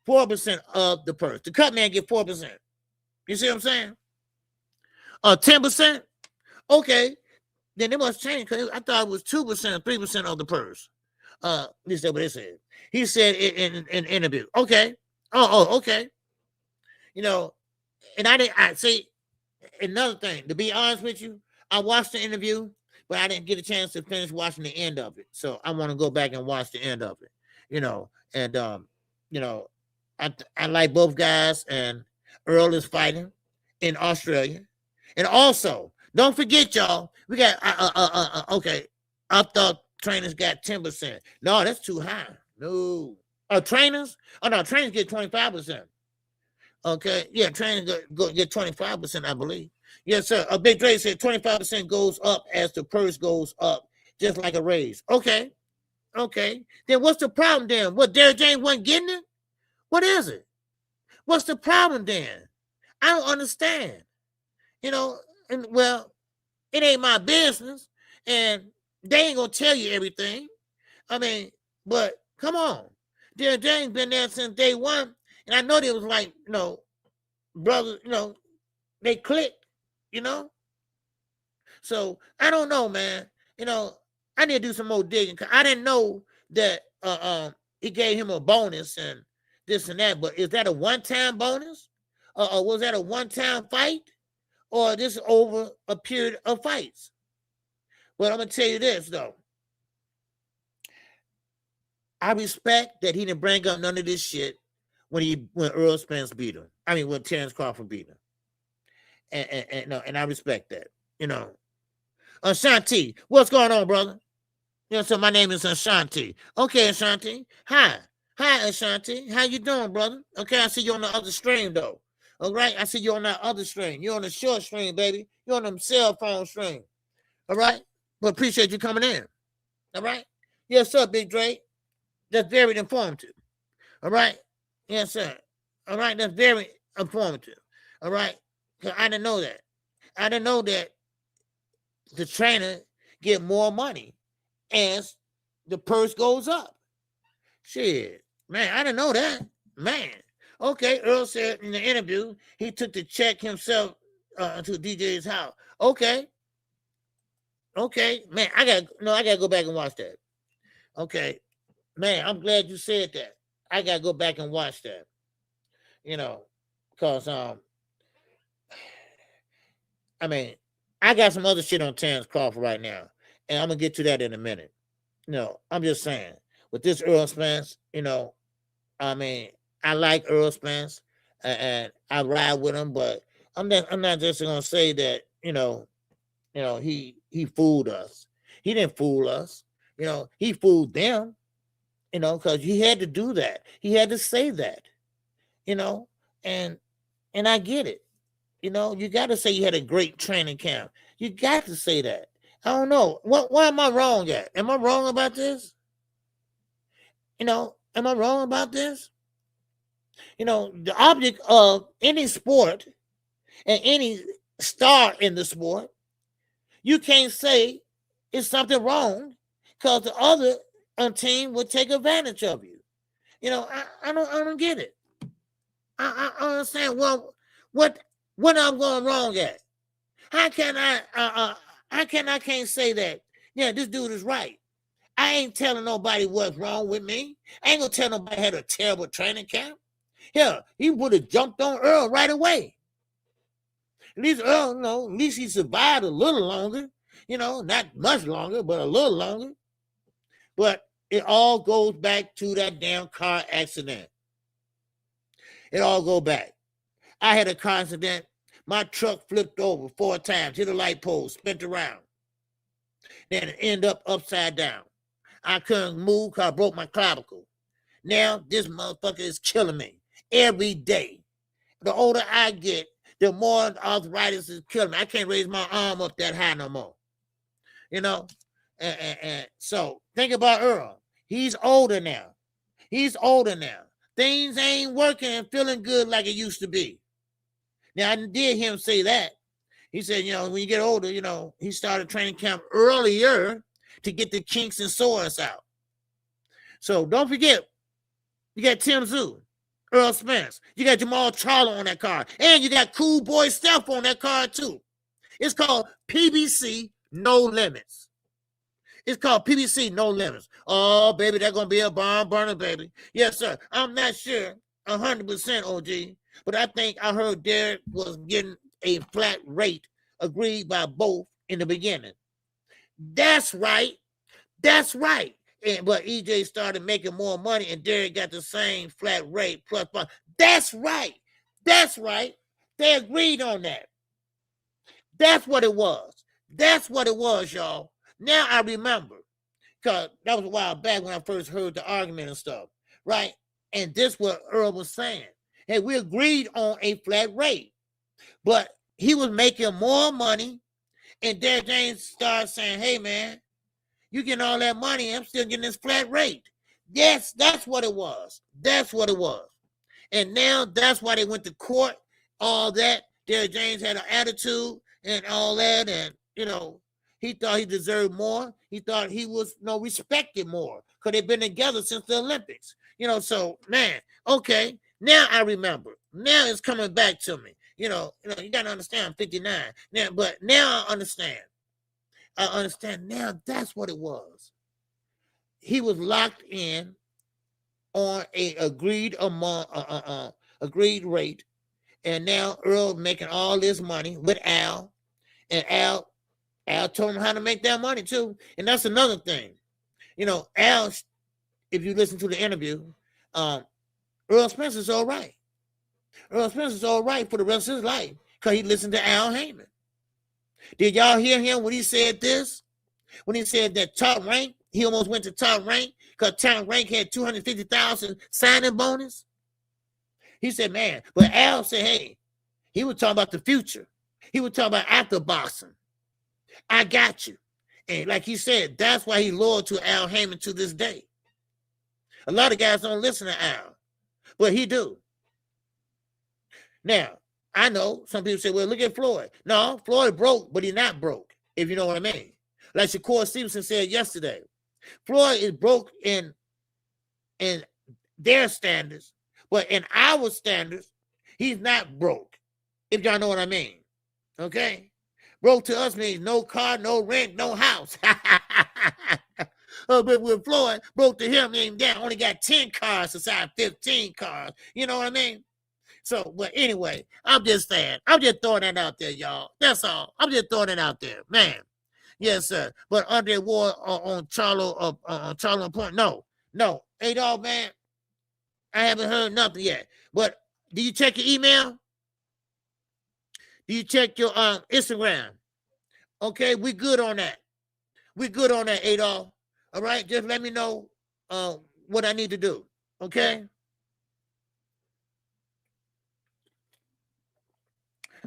4% of the purse. The cut man get 4%. You see what I'm saying? 10%? Okay. Then they must change because I thought it was 2% or 3% of the purse. This is what they said. He said in an interview. Okay. Oh, okay. And I say another thing, to be honest with you, I watched the interview, but I didn't get a chance to finish watching the end of it. So I want to go back and watch the end of it, I like both guys, and Earl is fighting in Australia. And also, don't forget, y'all, we got, okay, I thought trainers got 10%. No, that's too high. No. Trainers? Oh, no, trainers get 25%. Okay, yeah, trainers get 25%, I believe. Yes, sir. A Big Dre said 25% goes up as the purse goes up, just like a raise. Okay. Then what's the problem then? What, Derrick James wasn't getting it? What is it? What's the problem then? I don't understand. And well, it ain't my business, and they ain't gonna tell you everything. I mean, but come on. Derrick James been there since day one, and I know they was like, brothers, they clicked, So I don't know, man. I need to do some more digging. I didn't know that he gave him a bonus and this and that, but is that a one-time bonus was that a one-time fight, or this over a period of fights? But I'm gonna tell you this though. I respect that he didn't bring up none of this shit when Earl Spence beat him. I mean, when Terrence Crawford beat him. And I respect that. You know. Ashanti, what's going on, brother? You know, so my name is Ashanti. Okay, Ashanti. Hi, Ashanti. How you doing, brother? Okay, I see you on the other stream though. All right, I see you on that other stream. You're on the short stream, baby. You're on them cell phone stream. All right, but appreciate you coming in. All right. Yes, sir, Big Dre. That's very informative. All right. Yes, sir. All right. That's very informative. All right. Because I didn't know that. I didn't know that the trainer get more money as the purse goes up. Shit. Man, I didn't know that. Man. Okay. Earl said in the interview, he took the check himself to DJ's house. Okay. Okay. Man, I gotta go back and watch that. Okay. Man, I'm glad you said that. I gotta go back and watch that. You know, because I mean, I got some other shit on Terrence Crawford right now, and I'm gonna get to that in a minute. You know, I'm just saying, with this Earl Spence, you know, I mean, I like Earl Spence and I ride with him, but I'm not just gonna say that, you know, he fooled us. He didn't fool us, you know, he fooled them. You know, because he had to do that. He had to say that, you know, and I get it. You know, you got to say you had a great training camp. You got to say that. I don't know. Why am I wrong at? Am I wrong about this? You know, am I wrong about this? You know, the object of any sport and any star in the sport, you can't say it's something wrong because the other team would take advantage of you. You know, I don't get it. I understand. Well, what I'm going wrong at? How can I can't say that? Yeah, this dude is right. I ain't telling nobody what's wrong with me. I ain't gonna tell nobody I had a terrible training camp. Yeah, he would have jumped on Earl right away. At least Earl, you know, at least he survived a little longer. You know, not much longer, but a little longer. But it all goes back to that damn car accident. It all go back. I had a car accident. My truck flipped over 4 times, hit a light pole, spent around. Then it ended up upside down. I couldn't move because I broke my clavicle. Now this motherfucker is killing me every day. The older I get, the more arthritis is killing me. I can't raise my arm up that high no more. You know? And so think about Earl. He's older now. Things ain't working and feeling good like it used to be. Now, I did hear him say that. He said, you know, when you get older, you know, he started training camp earlier to get the kinks and sores out. So don't forget, you got Tim Zoo, Earl Spence. You got Jamal Charlo on that card. And you got Cool Boy Steph on that card, too. It's called PBC No Limits. It's called PBC No Limits. Oh, baby, that's going to be a bomb burner, baby. Yes, sir. I'm not sure 100% OG, but I think I heard Derek was getting a flat rate agreed by both in the beginning. That's right. But EJ started making more money and Derek got the same flat rate plus. That's right. They agreed on that. That's what it was, y'all. Now I remember, because that was a while back when I first heard the argument and stuff, right? And this what Earl was saying. Hey, we agreed on a flat rate, but he was making more money, and Derek James started saying, hey, man, you getting all that money, I'm still getting this flat rate. Yes, that's what it was. And now that's why they went to court, all that. Derek James had an attitude and all that, and, you know, he thought he deserved more. He thought he was respected more because they've been together since the Olympics. You know, so, man, okay, now I remember. Now it's coming back to me. You know, you got to understand I'm 59. But now I understand. Now that's what it was. He was locked in on a agreed rate, And now Earl making all this money with Al. And Al told him how to make that money too. And that's another thing. You know, Al, if you listen to the interview, Earl Spence is all right. Earl Spence is all right for the rest of his life because he listened to Al Heyman. Did y'all hear him when he said this? When he said that Top Rank, he almost went to Top Rank because Top Rank had 250,000 signing bonus? He said, man, but Al said, hey, he was talking about the future. He was talking about after boxing. I got you. And like he said, that's why he loyal to Al Heyman to this day. A lot of guys don't listen to Al, but he do. Now, I know some people say, well, look at Floyd. No, Floyd broke, but he's not broke, if you know what I mean. Like Shakur Stevenson said yesterday, Floyd is broke in their standards, but in our standards, he's not broke, if y'all know what I mean. Okay? Broke to us means no car, no rent, no house. But with Floyd, broke to him means that only got 10 cars aside 15 cars. You know what I mean? So, but anyway, I'm just saying. I'm just throwing that out there, y'all. That's all. I'm just throwing it out there, man. Yes, sir. But Andre Ward on Charlo Point, no. A-Dog, man, I haven't heard nothing yet. But do you check your email? Do you check your Instagram? Okay, we good on that. We good on that, A-Dog. All right, just let me know what I need to do. Okay.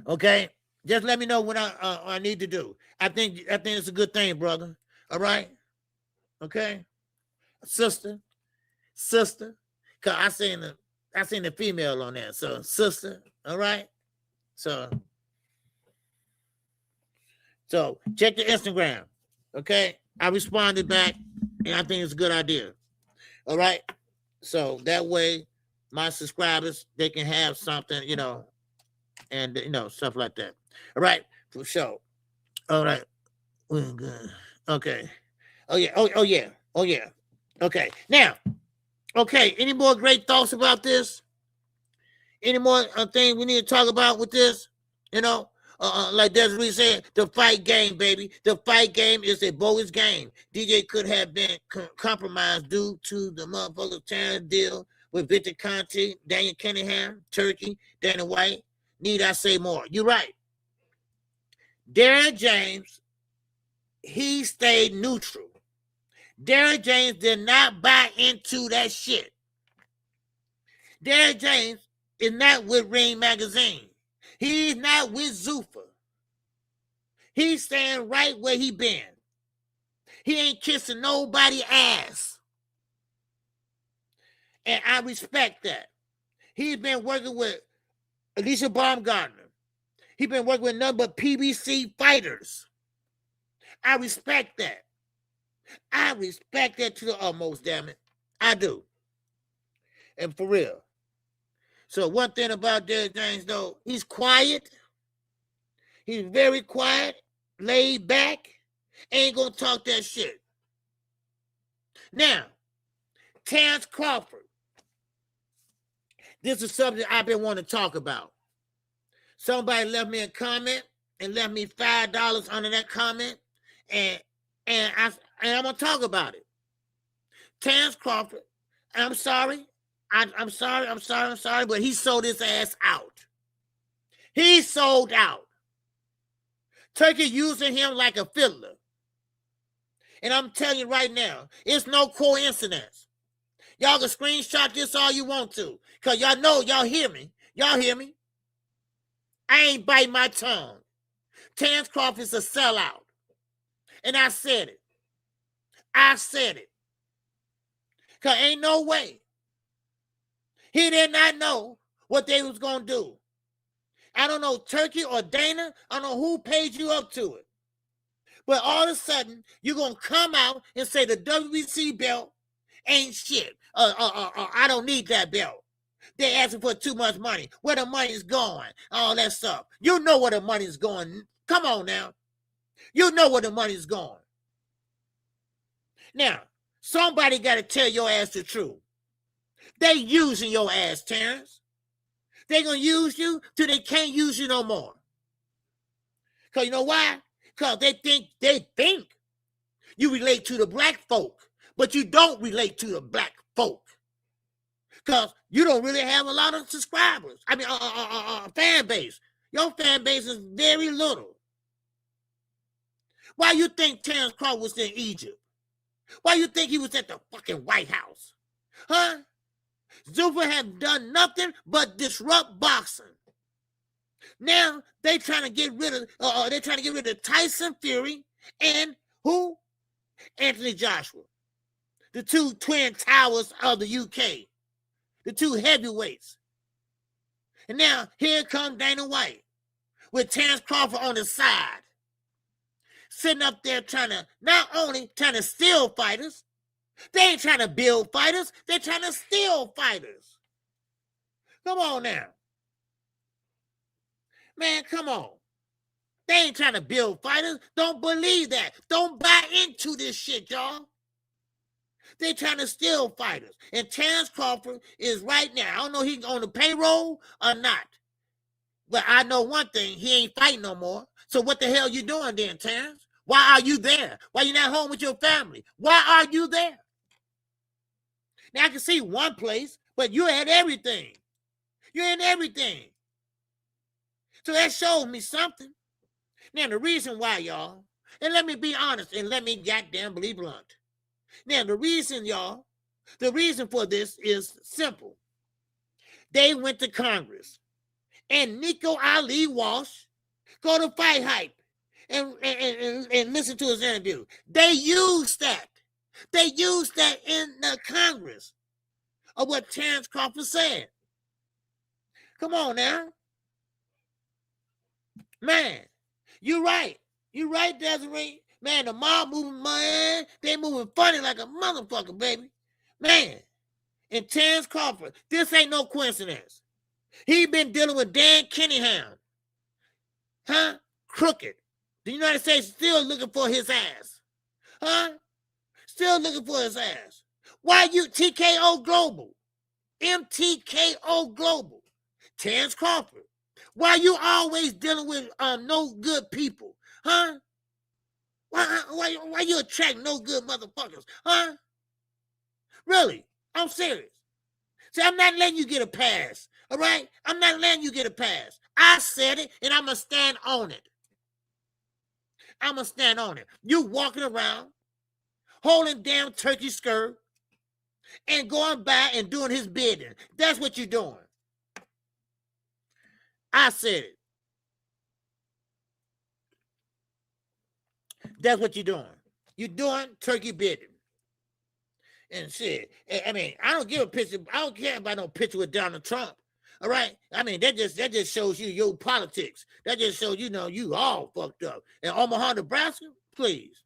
Okay, just let me know what I need to do. I think it's a good thing, brother. All right. Okay, sister, cause I seen the female on there. So sister, all right. So check the Instagram. Okay, I responded back, and I think it's a good idea. All right. So that way, my subscribers, they can have something, you know, and stuff like that. All right, for sure. All right. Okay. Oh yeah. Okay. Now, okay. Any more great thoughts about this? Any more things we need to talk about with this? You know, like Desiree said, the fight game, baby. The fight game is a bogus game. DJ could have been compromised due to the motherfucker Terrence deal with Victor Conte, Daniel Cunningham, Turki, Dana White. Need I say more? You're right. Darren James, he stayed neutral. Darren James did not buy into that shit. Darren James is not with Ring Magazine. He's not with Zuffa. He's staying right where he been. He ain't kissing nobody ass. And I respect that. He's been working with Alicia Baumgartner. He's been working with nothing but PBC fighters. I respect that. I respect that to the utmost, damn it. I do. And for real. So one thing about Derek James, though, he's quiet. He's very quiet, laid back, ain't gonna talk that shit. Now, Terrence Crawford. This is something I've been wanting to talk about. Somebody left me a comment and left me $5 under that comment, and I'm gonna talk about it. Terrence Crawford, I'm sorry, but he sold his ass out. He sold out. Turkey using him like a fiddler. And I'm telling you right now, it's no coincidence. Y'all can screenshot this all you want to, because y'all know, y'all hear me. Y'all hear me? I ain't biting my tongue. Terrence Crawford's a sellout. And I said it. Because ain't no way. He did not know what they was going to do. I don't know, Turki or Dana, I don't know who paid you up to it. But all of a sudden, you're going to come out and say the WBC belt ain't shit. I don't need that belt. They asking for too much money. Where the money's going, all that stuff. You know where the money's going. Come on now. You know where the money's going. Now, somebody got to tell your ass the truth. They using your ass, Terrence. They're going to use you till they can't use you no more. Because you know why? Because they think you relate to the black folk, but you don't relate to the black folk. Because you don't really have a lot of subscribers. I mean, fan base. Your fan base is very little. Why you think Terrence Crawford was in Egypt? Why you think he was at the fucking White House? Huh? Zuffa have done nothing but disrupt boxing. Now they trying to get rid of Tyson Fury and who? Anthony Joshua. The two twin towers of the UK. The two heavyweights. And now here comes Dana White with Terrence Crawford on the side. Sitting up there not only trying to steal fighters, they ain't trying to build fighters, they're trying to steal fighters. Come on now. Man, come on. They ain't trying to build fighters. Don't believe that. Don't buy into this shit, y'all. They trying to steal fighters. And Terrence Crawford is right now. I don't know if he's on the payroll or not. But I know one thing. He ain't fighting no more. So what the hell you doing then, Terrence? Why are you there? Why you not home with your family? Why are you there? Now, I can see one place, but you're at everything. You're in everything. So that shows me something. Now, the reason why, y'all, and let me be honest, and let me goddamn be blunt. Now, the reason for this is simple. They went to Congress, and Nico Ali Walsh go to Fight Hype and listen to his interview. They used that. They used that in the Congress of what Terrence Crawford said. Come on now. Man, you're right. You're right, Desiree. Man, the mob moving, man, they moving funny like a motherfucker, baby. Man, and Terrence Crawford, this ain't no coincidence. He been dealing with Dan Kenningham. Huh? Crooked. The United States still looking for his ass. Huh? Still looking for his ass. Why you TKO Global? MTKO Global. Terrence Crawford. Why you always dealing with no good people? Huh? Why you attract no good motherfuckers? Huh? Really? I'm serious. See, I'm not letting you get a pass. All right? I'm not letting you get a pass. I said it, and I'm going to stand on it. I'm going to stand on it. You walking around, holding damn turkey skirt, and going by and doing his bidding. That's what you're doing. I said it. That's what you're doing. You're doing turkey bidding. And shit. I mean, I don't give a picture. I don't care about no picture with Donald Trump. All right? I mean, that just shows you your politics. That just shows you all fucked up. And Omaha, Nebraska, please.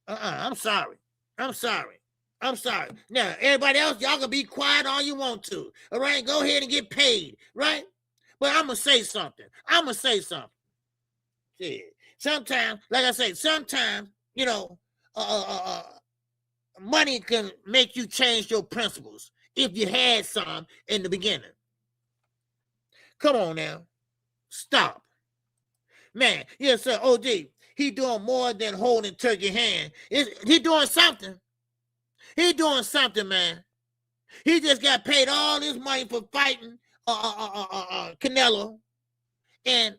I'm sorry. I'm sorry. I'm sorry. Now, everybody else, y'all can be quiet all you want to. All right? Go ahead and get paid. Right? But I'm going to say something. Shit. Sometimes, like I say, sometimes, money can make you change your principles if you had some in the beginning. Come on now. Stop. Man, yes, sir, OG, he doing more than holding turkey hand. He doing something. He doing something, man. He just got paid all this money for fighting Canelo, and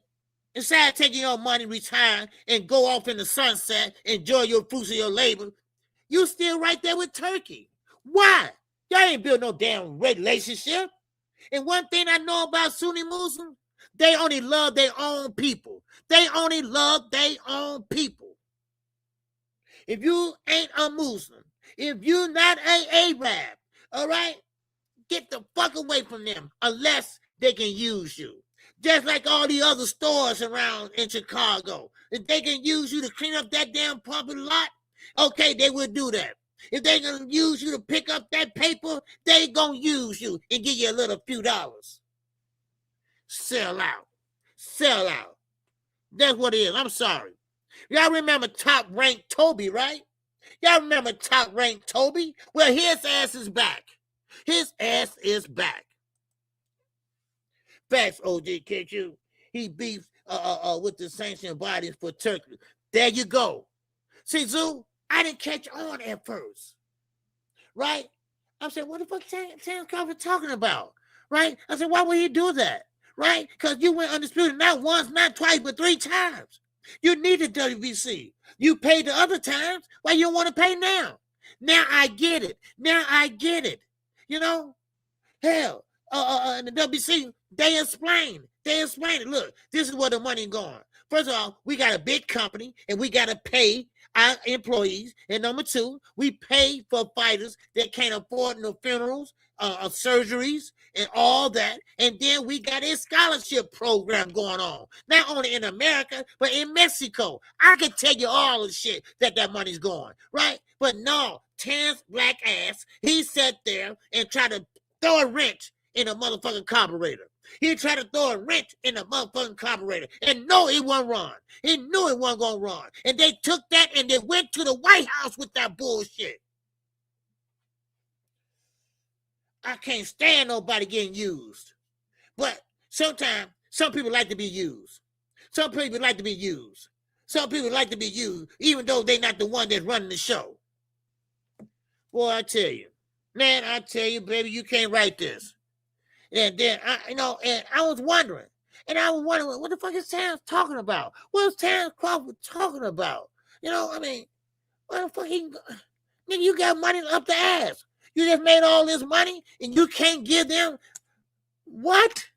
instead of taking your money, retire, and go off in the sunset, enjoy your fruits of your labor, you still right there with Turkey. Why? Y'all ain't built no damn relationship. And one thing I know about Sunni Muslims, they only love their own people. They only love their own people. If you ain't a Muslim, if you're not an Arab, all right, get the fuck away from them unless they can use you. Just like all the other stores around in Chicago. If they can use you to clean up that damn public lot, okay, they will do that. If they gonna use you to pick up that paper, they gonna use you and give you a little few dollars. Sell out. Sell out. That's what it is. I'm sorry. Y'all remember Top Rank Toby, right? Y'all remember Top Rank Toby? Well, his ass is back. His ass is back. Facts, OGKQ. He beefed with the sanctioned bodies for Turkey. There you go. See, Zoo, I didn't catch on at first. Right? I said, what the fuck Terrence Crawford talking about? Right? I said, why would he do that? Right? Because you went undisputed not once, not twice, but 3 times. You needed WBC. You paid the other times. Why you don't want to pay now? Now I get it. Now I get it. You know? Hell, in the WBC, they explain it. Look, this is where the money going. First of all, we got a big company, and we got to pay our employees. And number 2, we pay for fighters that can't afford no funerals, surgeries, and all that. And then we got a scholarship program going on, not only in America, but in Mexico. I can tell you all the shit that money's going, right? But no, Terrence black ass, he sat there and tried to throw a wrench in a motherfucking carburetor. He tried to throw a wrench in the motherfucking carburetor. And no, it wasn't run. He knew it wasn't going to run. And they took that and they went to the White House with that bullshit. I can't stand nobody getting used. But sometimes, some people like to be used. Some people like to be used. Some people like to be used, even though they're not the one that's running the show. Boy, I tell you. Man, I tell you, baby, you can't write this. And then, I was wondering, what the fuck is Terrence talking about? What is Terrence Crawford talking about? You know, I mean, what the fuck nigga, you got money up the ass. You just made all this money and you can't give them what?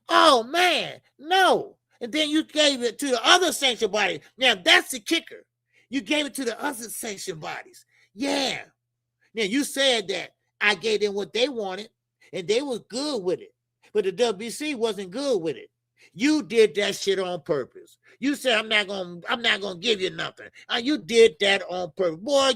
Oh, man, no. And then you gave it to the other sanctioned bodies. Now, that's the kicker. You gave it to the other sanctioned bodies. Yeah. Now, you said that I gave them what they wanted. And they was good with it. But the WBC wasn't good with it. You did that shit on purpose. You said, I'm not gonna give you nothing. You did that on purpose. Boy,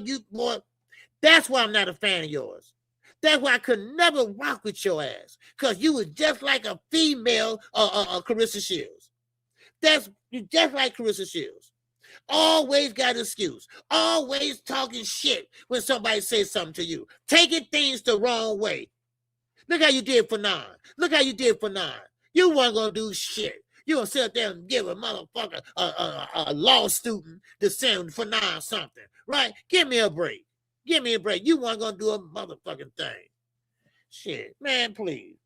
that's why I'm not a fan of yours. That's why I could never rock with your ass. Because you was just like a female Carissa Shields. You just like Carissa Shields. Always got an excuse. Always talking shit when somebody says something to you. Taking things the wrong way. Look how you did for Nine. You weren't going to do shit. You going to sit there and give a motherfucker, a law student to send for Nine something, right? Give me a break. You weren't going to do a motherfucking thing. Shit, man, please.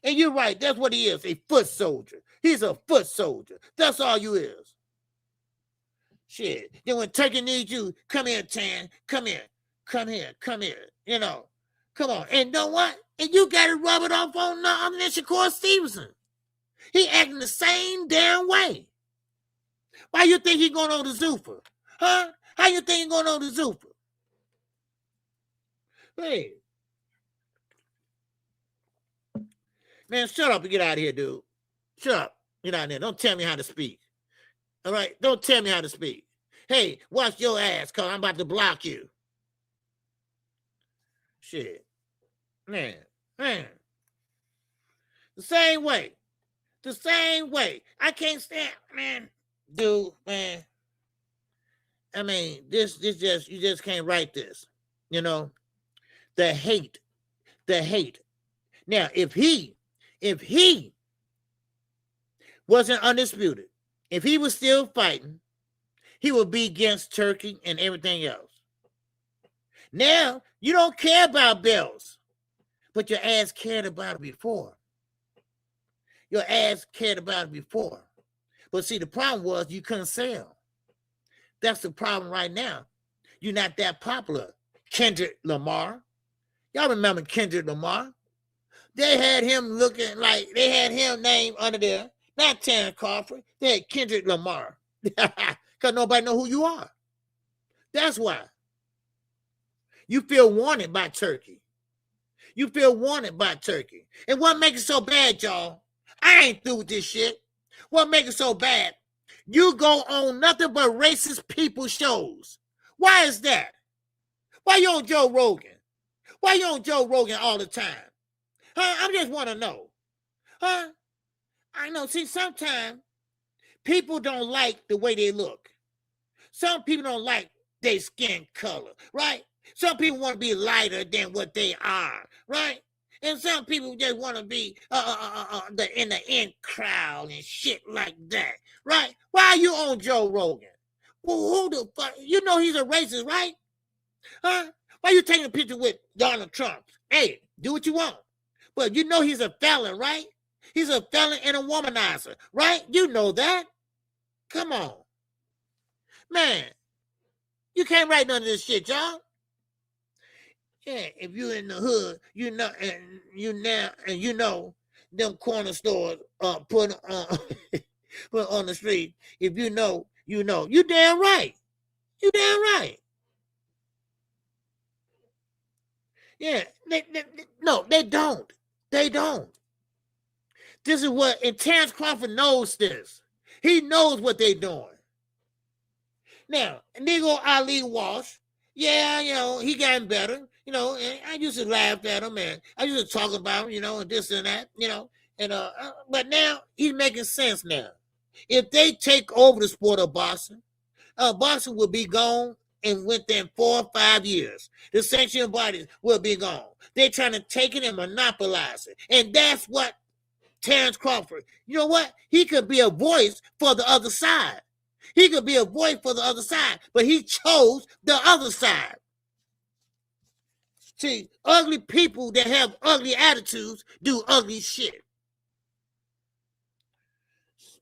And you're right. That's what he is, a foot soldier. He's a foot soldier. That's all you is. Shit. Then when Turkey needs you, come here, Tan. Come here. You know. Come on. And you know what? And you got to rub it off on Shakur Stevenson. He acting the same damn way. Why you think he going on the Zuffa? Huh? How you think he going on the Zuffa? Hey. Man, shut up and get out of here, dude. Shut up. Get out of there. Don't tell me how to speak. All right? Don't tell me how to speak. Hey, watch your ass, because I'm about to block you. Shit. Man. The same way. I can't stand, man. Dude, man. I mean, this just, you just can't write this. You know? The hate. Now, if he wasn't undisputed, if he was still fighting, he would be against Turkey and everything else. Now, you don't care about belts, but your ass cared about it before. But see, the problem was you couldn't sell. That's the problem right now. You're not that popular. Kendrick Lamar. Y'all remember Kendrick Lamar? They had him named under there. Not Terrence Crawford. They had Kendrick Lamar. Because nobody know who you are. That's why. You feel wanted by Turkey. And what makes it so bad, y'all? I ain't through with this shit. What makes it so bad? You go on nothing but racist people shows. Why is that? Why you on Joe Rogan? Why you on Joe Rogan all the time? Huh? I just want to know. Huh? I know. See, sometimes people don't like the way they look. Some people don't like their skin color, right? Some people want to be lighter than what they are, right? And some people just want to be in the in crowd and shit like that, right? Why are you on Joe Rogan? Well, who the fuck? You know he's a racist, right? Huh? Why you taking a picture with Donald Trump? Hey, do what you want. But you know he's a felon, right? He's a felon and a womanizer, right? You know that. Come on. Man, you can't write none of this shit, y'all. Yeah, if you in the hood, you know, and you know them corner stores put put on the street. If you know, you know. You damn right. You damn right. Yeah, no, they don't. They don't. This is what, and Terrence Crawford knows this. He knows what they're doing. Now, Nigga Ali Walsh, yeah, you know, he gotten better, you know, and I used to laugh at him, and I used to talk about him, you know, and this and that, you know, and but now he's making sense now. If they take over the sport of boxing, boxing will be gone and within 4 or 5 years. The sanctioning bodies will be gone. They're trying to take it and monopolize it. And that's what Terrence Crawford, you know what? He could be a voice for the other side. He could be a voice for the other side, but he chose the other side. See, ugly people that have ugly attitudes do ugly shit.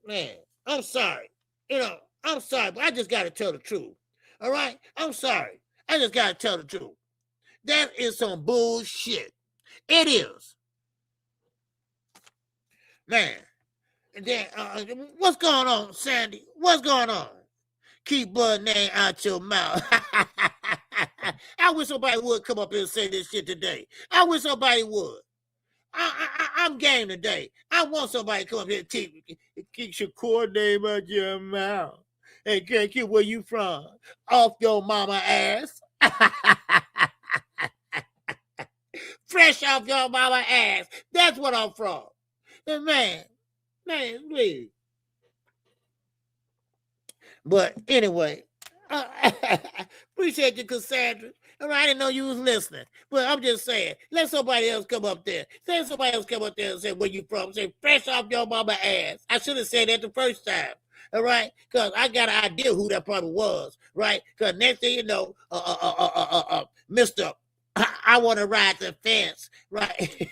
Man, I'm sorry. You know, I'm sorry, but I just got to tell the truth. All right? I'm sorry. I just got to tell the truth. That is some bullshit. It is. Man. And then, what's going on, Sandy? What's going on? Keep blood name out your mouth. I wish somebody would come up here and say this shit today. I wish somebody would. I'm game today. I want somebody to come up here and keep your core name out your mouth. Hey, KQ, where you from? Off your mama ass. Fresh off your mama ass. That's what I'm from. And man, please. But anyway, appreciate you, Cassandra. All right, I didn't know you was listening. But I'm just saying, let somebody else come up there. Say somebody else come up there and say, where you from? Say, fresh off your mama ass. I should have said that the first time. All right? Because I got an idea who that probably was. Right? Because next thing you know, Mr. I want to ride the fence. Right?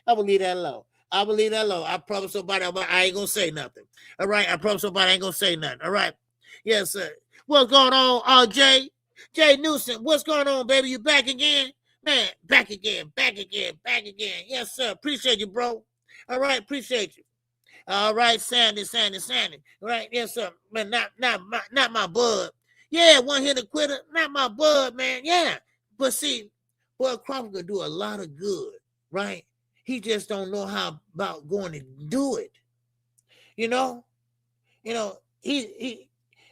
I'm going to leave that alone. I believe that alone. I promise somebody I ain't gonna say nothing. All right. I promise somebody I ain't gonna say nothing. All right. Yes, sir. What's going on, Jay Newsom? What's going on, baby? You back again? Man, back again. Yes, sir. Appreciate you, bro. All right, appreciate you. All right, Sandy. All right, yes, sir. Man, not my bud. Yeah, one hitter quitter. Not my bud, man. Yeah. But see, Bud Crawford could do a lot of good, right? He just don't know how about going to do it. You know,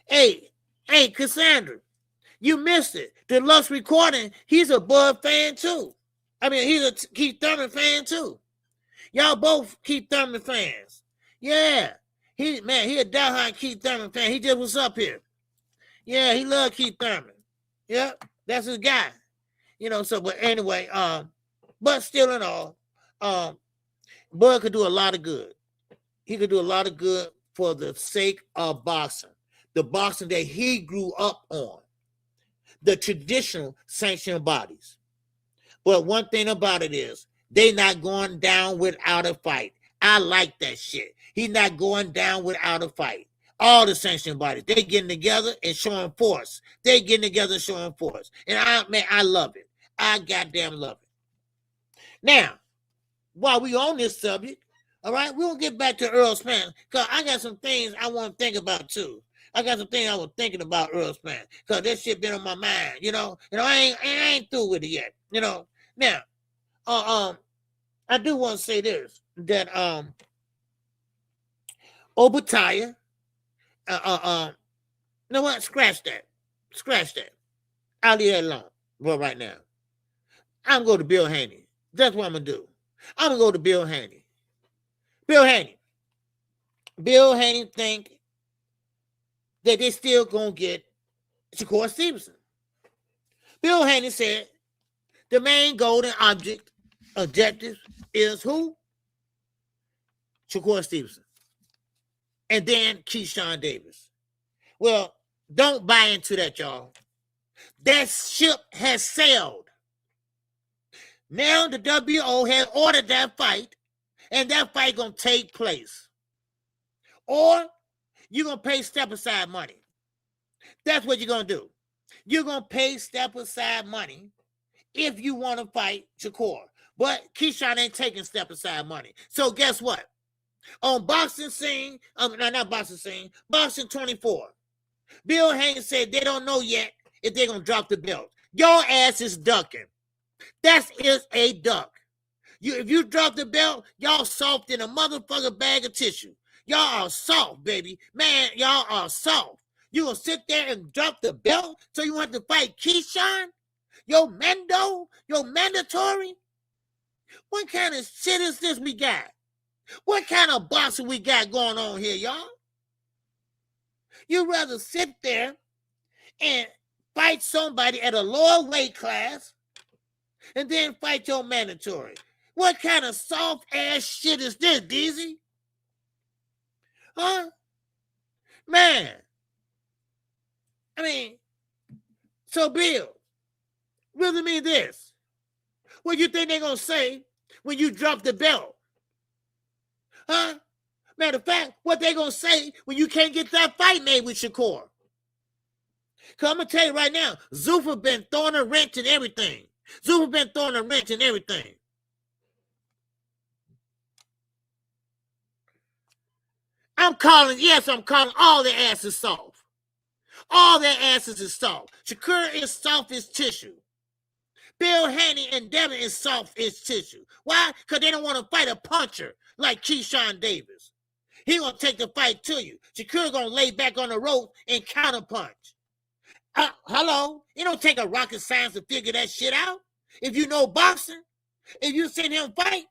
hey, Cassandra, you missed it. Deluxe Recording, he's a Bud fan too. I mean, he's a Keith Thurman fan too. Y'all both Keith Thurman fans. Yeah. He a diehard Keith Thurman fan. He just was up here. Yeah, he loved Keith Thurman. Yep, that's his guy. You know, so but anyway, but still in all, Bud could do a lot of good. He could do a lot of good for the sake of boxing. The boxing that he grew up on. The traditional sanctioned bodies. But one thing about it is, they not going down without a fight. I like that shit. He's not going down without a fight. All the sanctioned bodies, they getting together and showing force. They getting together and showing force. And I love it. I goddamn love it. Now, while we on this subject, all right, we'll get back to Earl Spence, because I got some things I want to think about too. I got some things I was thinking about Earl Spence, because that shit been on my mind, you know. I ain't through with it yet, you know. Now, I do want to say this, that Obatiah, you know what? Scratch that. I'll leave that alone right now. I'm going to Bill Haney. That's what I'm going to do. I'm going to go to Bill Haney. Bill Haney think that they still going to get Shakur Stevenson. Bill Haney said the main golden object objective is who? Shakur Stevenson. And then Keyshawn Davis. Well, don't buy into that, y'all. That ship has sailed. Now the WO has ordered that fight, and that fight gonna take place. Or you're gonna pay step-aside money. That's what you're gonna do. You're gonna pay step-aside money if you want to fight Shakur. But Keyshawn ain't taking step-aside money. So guess what? On Boxing Scene, not Boxing Scene, Boxing 24, Bill Haneys said they don't know yet if they're going to drop the belt. Your ass is ducking. That is a duck. If you drop the belt, y'all soft in a motherfucking bag of tissue. Y'all are soft, baby. Man, y'all are soft. You going to sit there and drop the belt so you want to fight Keyshawn? Your mandatory? What kind of shit is this we got? What kind of boxing we got going on here, y'all? You'd rather sit there and fight somebody at a lower weight class and then fight your mandatory. What kind of soft-ass shit is this, Deezy? Huh? Man. I mean, so Bill, really mean this. What you think they're going to say when you drop the belt? Huh? Matter of fact, what they gonna say when you can't get that fight made with Shakur? Cause I'm gonna tell you right now, Zuffa been throwing a wrench and everything. I'm calling all their asses soft. All their asses is soft. Shakur is soft as tissue. Bill Haney and Devin is soft as tissue. Why? Because they don't want to fight a puncher like Keyshawn Davis. He gonna take the fight to you. Shakur gonna lay back on the rope and counterpunch. Hello? It don't take a rocket science to figure that shit out. If you know boxing, if you seen him fight,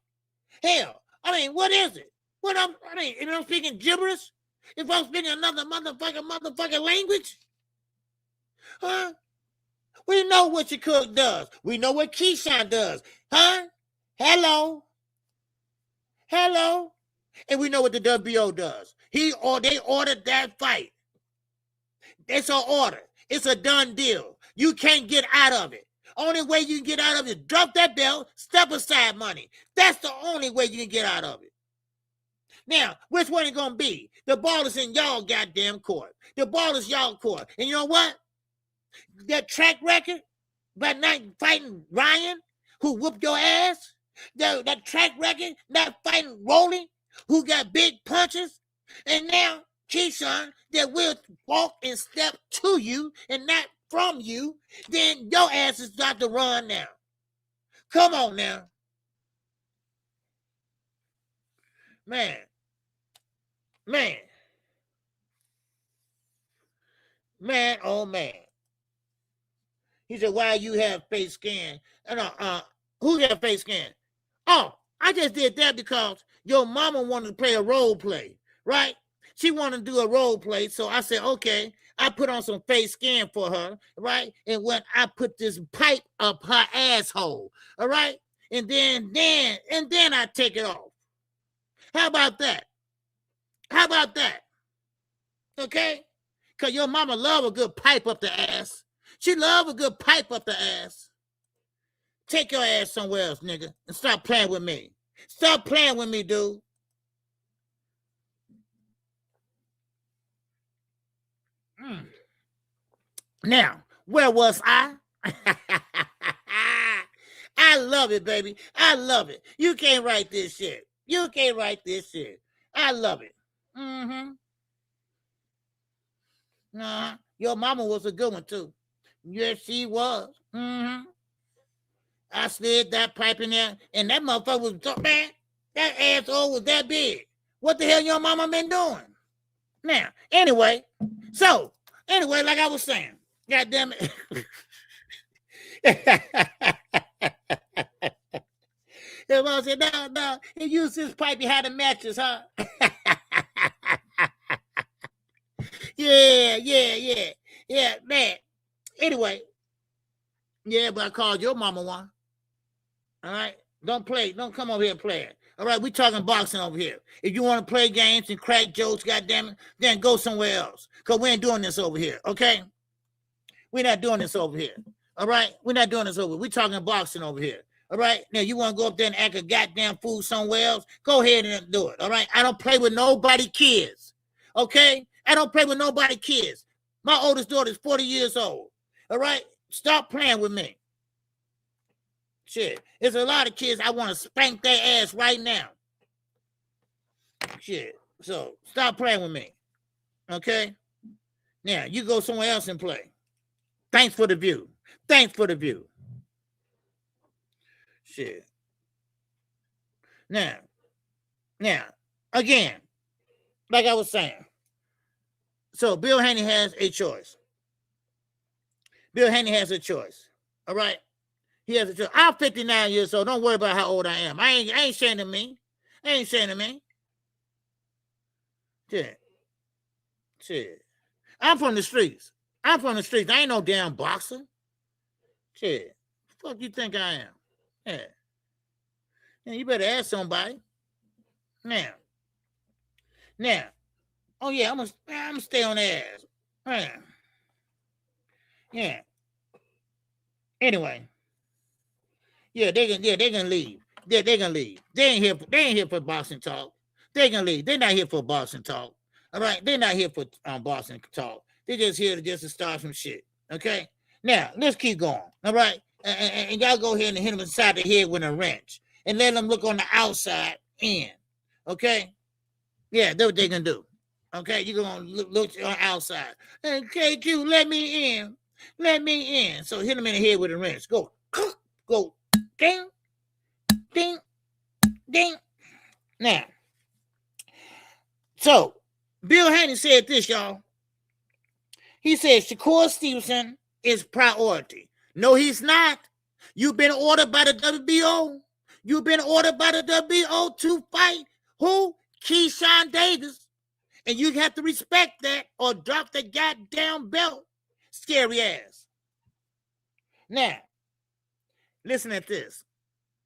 hell, I mean, what is it? If I'm speaking gibberish, if I'm speaking another motherfucking language, huh? We know what Shakur does. We know what Keyshawn does, huh? Hello. And we know what the WO does. They ordered that fight. It's an order. It's a done deal. You can't get out of it. Only way you can get out of it is drop that belt, step aside money. That's the only way you can get out of it. Now, which one is going to be? The ball is in y'all goddamn court. The ball is y'all court. And you know what? That track record by not fighting Ryan, who whooped your ass, that track record, not fighting Rolling, who got big punches, and now Keyshawn that will walk and step to you and not from you, then your ass is got to run now. Come on now. Man, oh man. He said, why you have face scan? Who got face scan? Oh, I just did that because your mama wanted to play a role play, right? She wanted to do a role play, so I said, okay. I put on some face scan for her, right? And when I put this pipe up her asshole, all right? And then I take it off. How about that? Okay? Because your mama love a good pipe up the ass. She love a good pipe up the ass. Take your ass somewhere else, nigga, and stop playing with me. Stop playing with me, dude. Now, where was I? I love it, baby. I love it. You can't write this shit. I love it. Nah, your mama was a good one, too. Yes, she was. I slid that pipe in there, and that motherfucker was, man, that asshole was that big. What the hell your mama been doing? Now, anyway, like I was saying, God damn it. The mom said, no, he used his pipe behind the mattress, huh? Yeah, man. Anyway, yeah, but I called your mama one. All right? Don't play. Don't come over here and play it. All right, we talking boxing over here. If you want to play games and crack jokes, goddamn it, then go somewhere else. Because we ain't doing this over here, okay? We're not doing this over here. All right? We're not doing this over here. We're talking boxing over here. All right? Now, you want to go up there and act a goddamn fool somewhere else? Go ahead and do it. All right? I don't play with nobody kids. Okay? I don't play with nobody kids. My oldest daughter is 40 years old. All right? Stop playing with me. Shit. There's a lot of kids I want to spank their ass right now. Shit. So stop playing with me. Okay? Now, you go somewhere else and play. Thanks for the view. Thanks for the view. Shit. Now, again, like I was saying. So Bill Haney has a choice. Bill Haney has a choice. All right? He has a choice. I'm 59 years old. Don't worry about how old I am. I ain't shaming me. I ain't shaming me. Shit. I'm from the streets. I ain't no damn boxer. Shit. Fuck you think I am? Yeah. You better ask somebody. Now. Oh yeah, I'm gonna stay on their ass. Yeah. Anyway. Yeah, they can leave. They can leave. They ain't here for boxing talk. They can leave. They're not here for boxing talk. All right, they're not here for boxing talk. They're just here to start some shit. Okay. Now let's keep going. All right, and y'all go ahead and hit them inside the head with a wrench and let them look on the outside in. Okay. Yeah, that's what they can do. Okay, you're gonna look on the outside. Hey, KQ, let me in. Let me in. So hit them in the head with a wrench. Go. Ding, ding, ding. Now, so Bill Haney said this, y'all. He said Shakur Stevenson is priority. No, he's not. You've been ordered by the WBO. You've been ordered by the WBO to fight who? Keyshawn Davis. And you have to respect that or drop the goddamn belt. Scary ass. Now, listen at this.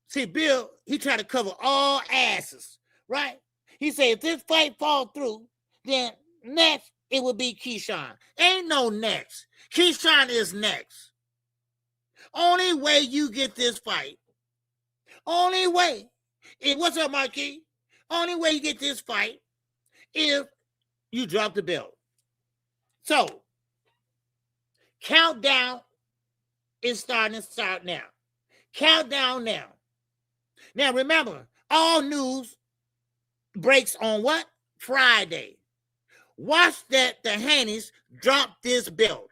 See, Bill, he tried to cover all asses, right? He said if this fight fall through, then next it will be Keyshawn. Ain't no next. Keyshawn is next. Only way you get this fight. Only way. What's up, Marquis? Only way you get this fight if you drop the belt. So, countdown is starting to start now. Countdown now. Now, remember, all news breaks on what? Friday. Watch that the Haneys drop this belt.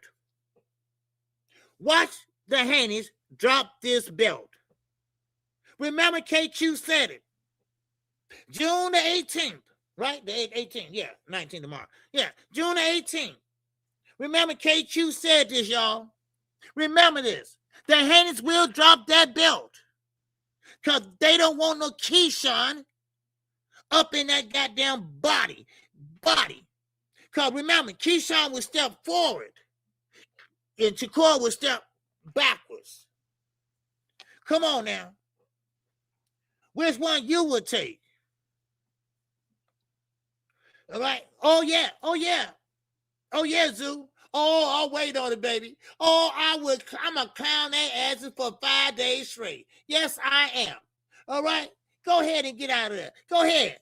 Watch the Haneys drop this belt. Remember, KQ said it. June the 18th, right? The 18th, yeah, 19th tomorrow. Yeah, June the 18th. Remember, KQ said this, y'all. Remember this. The Haneys will drop that belt. Because they don't want no Keyshawn up in that goddamn body. Because remember, Keyshawn would step forward and Shakur would step backwards. Come on now. Which one you would take? All right. Oh, yeah, Zoo. Oh, I'll wait on it, baby. Oh, I'm going to clown their asses for 5 days straight. Yes, I am. All right? Go ahead and get out of there. Go ahead.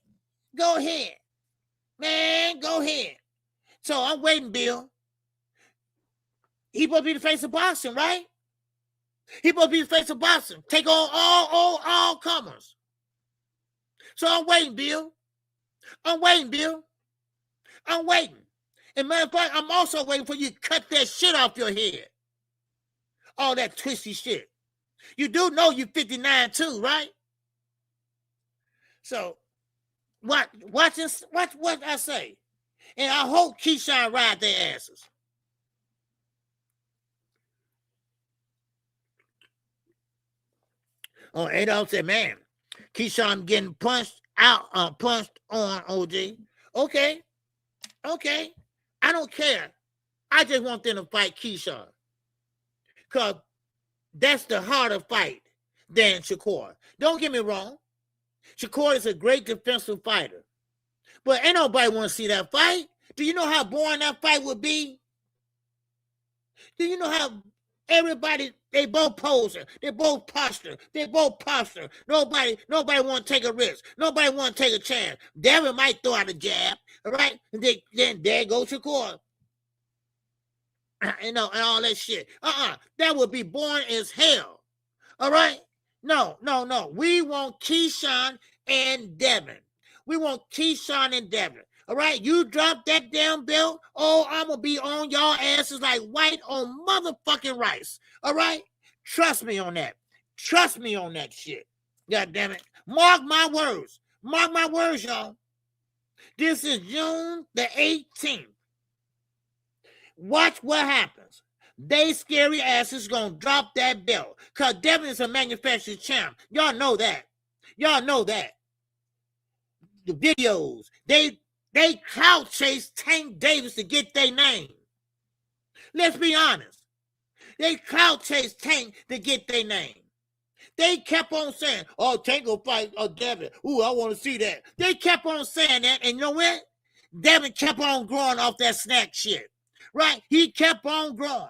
Man, go ahead. So I'm waiting, Bill. He supposed to be the face of boxing, right? He supposed to be the face of boxing. Take on all comers. So I'm waiting, Bill. I'm waiting. And matter of fact, I'm also waiting for you to cut that shit off your head. All that twisty shit. You do know you're 59 too, right? So, watch what I say. And I hope Keyshawn ride their asses. Oh, Adolph said, man, Keyshawn getting punched on OG. Okay. I don't care. I just want them to fight Keyshawn. Because that's the harder fight. than Shakur. Don't get me wrong. Shakur is a great defensive fighter. But ain't nobody want to see that fight. Do you know how boring that fight would be? Do you know how everybody, they both posing, they both posture. Nobody want to take a risk. Nobody want to take a chance. Devin might throw out a jab, all right? And then there goes Shakur. And all that shit. That would be boring as hell. All right? No. We want Keyshawn and Devin. We want Keyshawn and Devin. All right? You drop that damn belt, I'm going to be on y'all asses like white on motherfucking rice. All right? Trust me on that. Trust me on that shit. God damn it. Mark my words. Mark my words, y'all. This is June the 18th. Watch what happens. They scary asses gonna drop that belt. Cause Devin is a manufactured champ. Y'all know that. Y'all know that. The videos. They clout chase Tank Davis to get their name. Let's be honest. They clout chase Tank to get their name. They kept on saying, Tank will fight Devin. Ooh, I want to see that. They kept on saying that, and you know what? Devin kept on growing off that snack shit. Right? He kept on growing.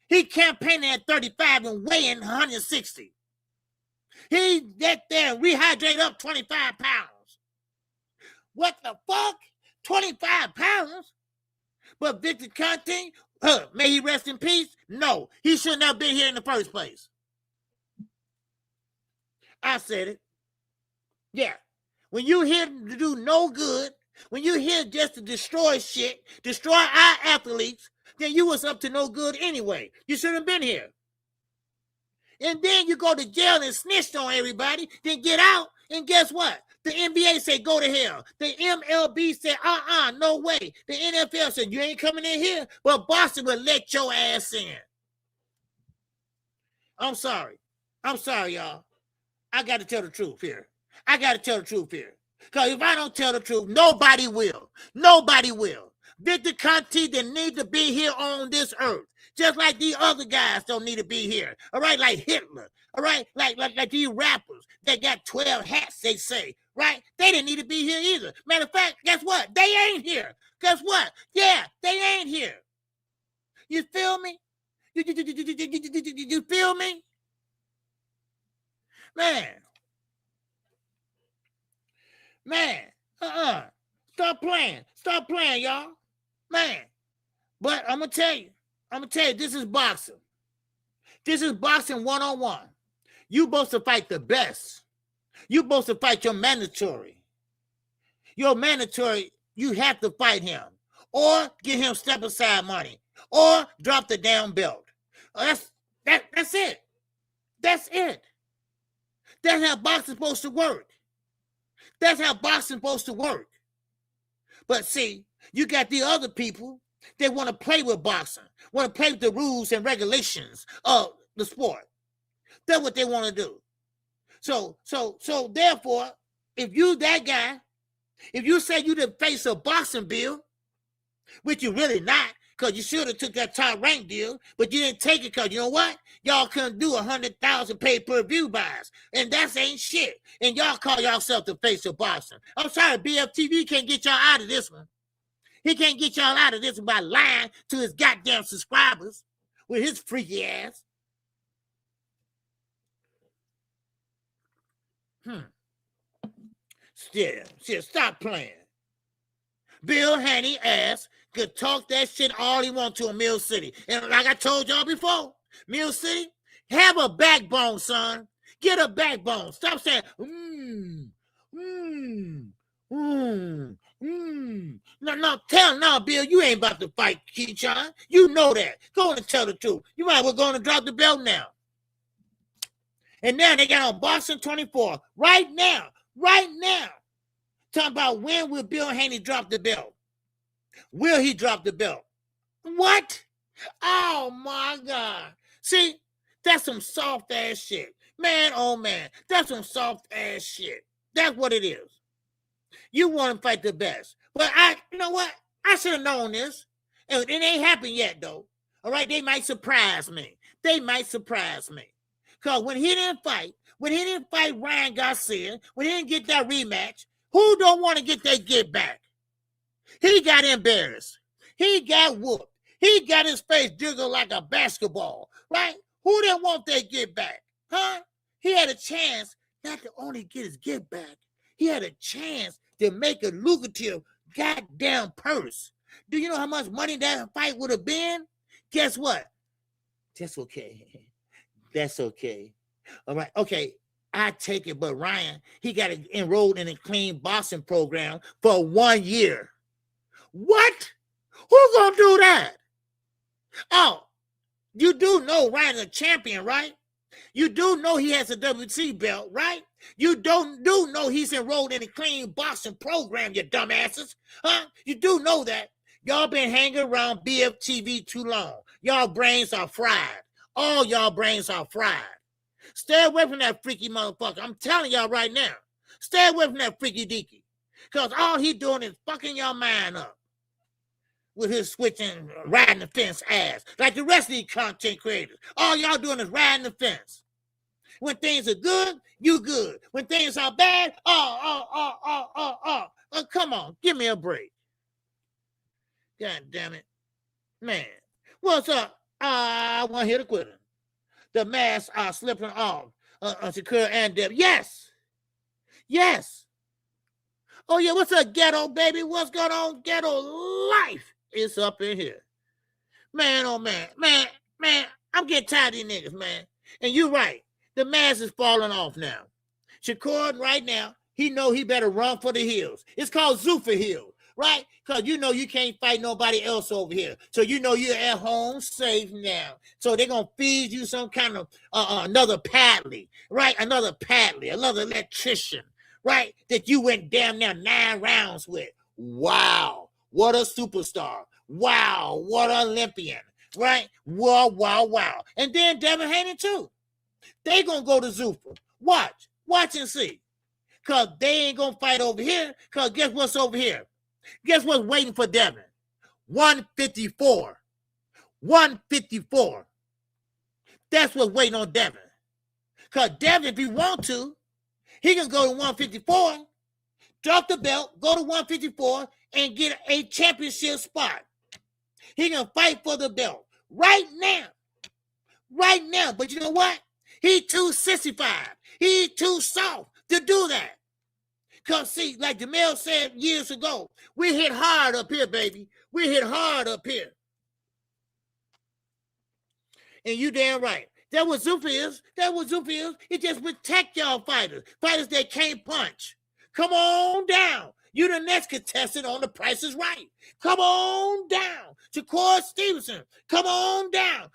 He campaigned at 35 and weighing 160. He get there and rehydrate up 25 pounds. What the fuck? 25 pounds? But Victor Conte, may he rest in peace? No, he shouldn't have been here in the first place. I said it. Yeah. When you here to do no good, when you here just to destroy shit, destroy our athletes, then you was up to no good anyway. You shouldn't have been here. And then you go to jail and snitched on everybody, then get out, and guess what? The NBA said go to hell. The MLB said, no way. The NFL said, you ain't coming in here, but Boston will let your ass in. I'm sorry. I'm sorry, y'all. I got to tell the truth here. Because if I don't tell the truth, nobody will. Nobody will. Victor Conte didn't need to be here on this earth. Just like the other guys don't need to be here. All right, like Hitler. All right, like these rappers that got 12 hats, they say. Right? They didn't need to be here either. Matter of fact, guess what? They ain't here. Guess what? Yeah, they ain't here. You feel me? You feel me? Man. Stop playing, y'all. Man. But I'm going to tell you, this is boxing. This is boxing one-on-one. You supposed to fight the best. You supposed to fight your mandatory. Your mandatory, you have to fight him. Or get him step-aside money. Or drop the damn belt. That's it. That's it. That's how boxing's supposed to work. But see, you got the other people that want to play with boxing, want to play with the rules and regulations of the sport. That's what they want to do. So therefore, if you that guy, if you say you didn't face a boxing bill, which you really not, because you should have took that top rank deal, but you didn't take it because you know what? Y'all couldn't do 100,000 pay-per-view buys, and that ain't shit. And y'all call yourself the face of boxing. I'm sorry, BFTV can't get y'all out of this one. He can't get y'all out of this one by lying to his goddamn subscribers with his freaky ass. Still, stop playing. Bill Haney ass could talk that shit all he wants to in Mill City. And like I told y'all before, Mill City, have a backbone, son. Get a backbone. Stop saying, No, Bill, you ain't about to fight Keyshawn. You know that. Go on and tell the truth. You might as well go on and drop the belt now. And now they got on Boxing 24. Right now. Talking about when will Bill Haney drop the belt? Will he drop the belt? What? Oh, my God. See, that's some soft-ass shit. Man, oh, man. That's some soft-ass shit. That's what it is. You want to fight the best. But you know what? I should have known this. And it ain't happened yet, though. All right? They might surprise me. Because when he didn't fight Ryan Garcia, when he didn't get that rematch, who don't want to get their get back? He got embarrassed. He got whooped. He got his face jiggled like a basketball, right? Who didn't want their get back? Huh? He had a chance not to only get his get back, he had a chance to make a lucrative goddamn purse. Do you know how much money that fight would have been? Guess what? That's okay. That's okay. All right. Okay. I take it, but Ryan, he got enrolled in a clean boxing program for 1 year. What? Who's gonna do that? Oh, you do know Ryan's a champion, right? You do know he has a WC belt, right? You do know he's enrolled in a clean boxing program, you dumbasses. Huh? You do know that. Y'all been hanging around BFTV too long. Y'all brains are fried. All y'all brains are fried. Stay away from that freaky motherfucker. I'm telling y'all right now. Stay away from that freaky deaky. Because all he doing is fucking your mind up with his switching, riding the fence ass. Like the rest of these content creators. All y'all doing is riding the fence. When things are good, you good. When things are bad, come on, give me a break. God damn it. Man, what's up? I want to hear the quitter. The masks are slipping off. Shakur and Deb. Yes. Yes. Oh, yeah, what's up, ghetto, baby? What's going on, ghetto life? It's up in here. Man, oh, man. Man, I'm getting tired of these niggas, man. And you're right. The mask is falling off now. Shakur, right now, he know he better run for the hills. It's called Zuffa Hill, right? Because you know you can't fight nobody else over here. So you know you're at home safe now. So they're going to feed you some kind of another Padley, right? Another Padley, another electrician, right? That you went damn near 9 rounds with. Wow. What a superstar. Wow. What an Olympian, right? Wow, wow, wow. And then Devin Haney too. They going to go to Zuffa. Watch and see. Because they ain't going to fight over here. Because guess what's over here? Guess what's waiting for Devin? 154. 154. That's what's waiting on Devin. Because Devin, if he want to, he can go to 154, drop the belt, go to 154, and get a championship spot. He can fight for the belt right now. Right now. But you know what? He too sissified. He too soft to do that. Because, see, like Jamel said years ago, we hit hard up here, baby. We hit hard up here. And you damn right. That what Zuffa is. That what Zuffa is. It just protect y'all fighters. Fighters that can't punch. Come on down. You the next contestant on The Price is Right. Come on down. Shakur Stevenson. Come on down.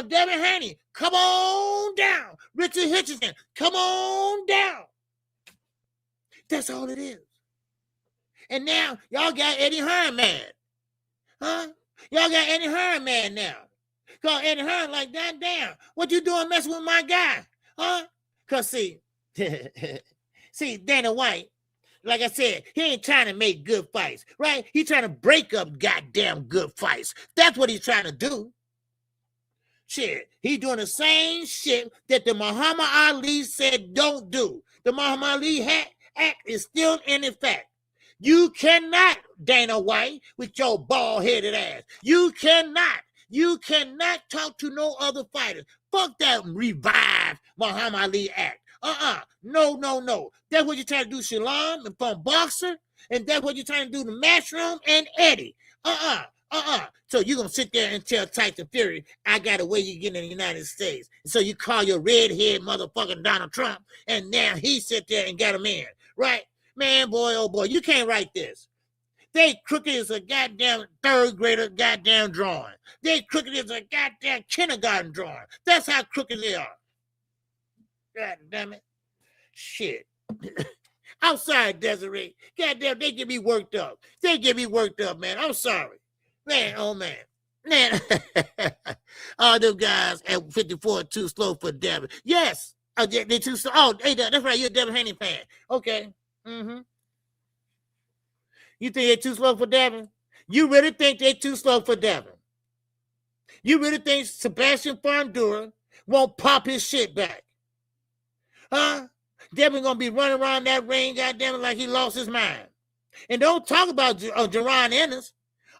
Devin Haney. Come on down. Richard Hitchison. Come on down. That's all it is. And now y'all got Eddie Hearn mad. Huh? Y'all got Eddie Hearn mad now. Because Eddie Hearn like, God damn, what you doing messing with my guy? Huh? Because see, Dana White, like I said, he ain't trying to make good fights, right? He's trying to break up goddamn good fights. That's what he's trying to do. Shit, he's doing the same shit that the Muhammad Ali said don't do. The Muhammad Ali Act is still in effect. You cannot, Dana White, with your bald-headed ass. You cannot talk to no other fighters. Fuck that revived Muhammad Ali Act. No. That's what you're trying to do, Shalom, and from Boxer, and that's what you're trying to do to Matchroom and Eddie. So you're going to sit there and tell Tyson Fury, I got a way you get in the United States. So you call your redhead motherfucking Donald Trump, and now he sit there and got him in, right? Man, boy, oh boy, you can't write this. They crooked as a goddamn third grader goddamn drawing. They crooked as a goddamn kindergarten drawing. That's how crooked they are. God damn it. Shit. I'm sorry, Desiree. Goddamn, they get me worked up. Man. I'm sorry. Man, oh man. Man. All them guys at 54 too slow for Devin. Yes. They too slow. Oh, hey, that's right. You're a Devin Haney fan. Okay. Mm-hmm. You think they're too slow for Devin? You really think they're too slow for Devin? You really think Sebastian Fondura won't pop his shit back? Huh? Devin gonna be running around that ring, goddamn it, like he lost his mind. And don't talk about Jerron Ennis.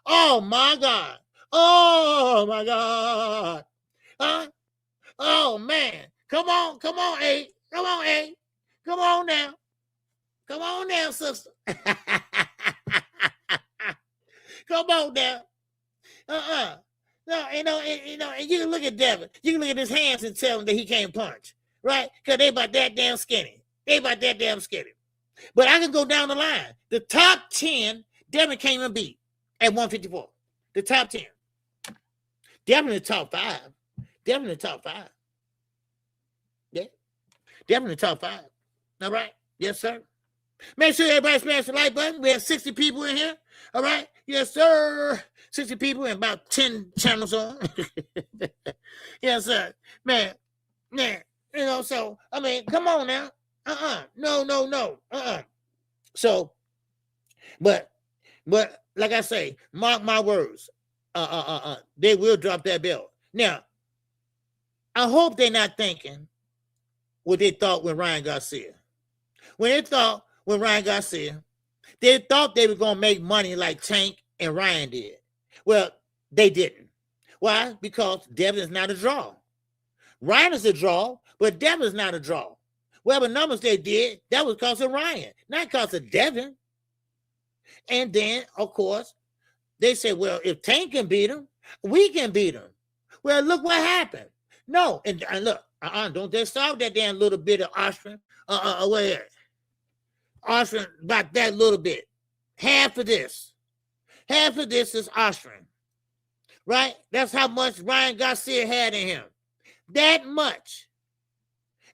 Oh my God. Oh my God. Huh? Oh man. Come on, A. Come on, A. Come on now. Come on now, sister. Come on now. No, and you can look at Devin. You can look at his hands and tell him that he can't punch, right? Because they about that damn skinny. But I can go down the line. The top 10, Devin can't even beat at 154. The top 10. Devin in the top 5. Devin in the top 5. Yeah. Devin in the top 5. All right? Yes, sir. Make sure everybody smash the like button. We have 60 people in here. All right? Yes, sir. 60 people and about 10 channels on. Yes, sir. Man. So, I mean, come on now. No. So, but like I say, mark my words. They will drop that belt. Now, I hope they're not thinking what they thought with Ryan Garcia. With Ryan Garcia, they thought they were going to make money like Tank and Ryan did. Well, they didn't. Why? Because Devin is not a draw. Ryan is a draw, but Devin is not a draw. Whatever numbers they did, that was because of Ryan, not because of Devin. And then, of course, they said, well, if Tank can beat him, we can beat him. Well, look what happened. No, and look, don't just start that damn little bit of Austrian. Where? Austrian, about that little bit. Half of this is Austrian. Right? That's how much Ryan Garcia had in him. That much.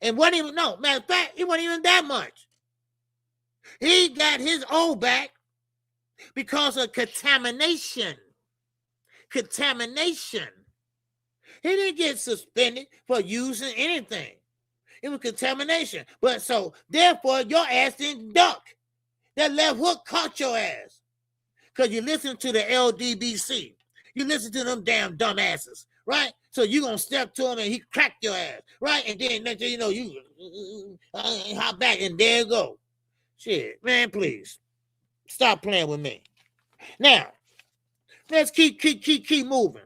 And matter of fact, it wasn't even that much. He got his O back because of contamination. He didn't get suspended for using anything. It was contamination. But so, therefore, your ass didn't duck. That left hook caught your ass. Because you listen to the LDBC. You listen to them damn dumbasses, right? So you going to step to him and he cracked your ass, right? And then next thing you know, you hop back and there you go. Shit, man, please. Stop playing with me. Now, let's keep moving,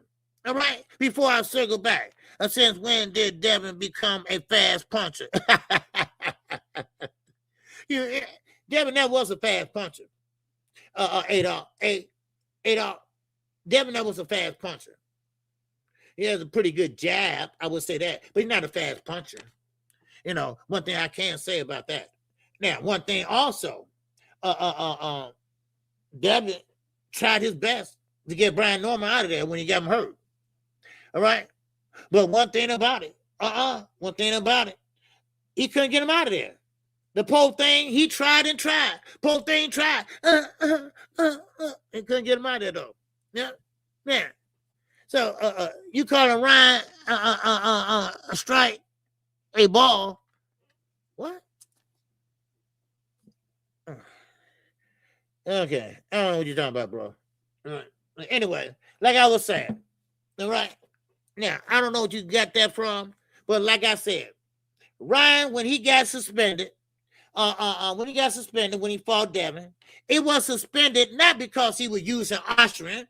all right? Before I circle back. Since when did Devin become a fast puncher? Devin never was a fast puncher. Adolf. Devin never was a fast puncher. He has a pretty good jab, I would say that, but he's not a fast puncher. One thing I can say about that. Now, one thing also, Devin tried his best to get Brian Norman out of there when he got him hurt. All right? But one thing about it, he couldn't get him out of there. The pole thing, he tried and tried. Pole thing tried. He couldn't get him out of there, though. Yeah. So, you calling Ryan a strike, a ball. What? Okay. I don't know what you're talking about, bro. All right. Anyway, like I was saying, all right? Now, I don't know what you got that from, but like I said, Ryan, when he got suspended, when he fought Devin, it was suspended not because he was using Austrian.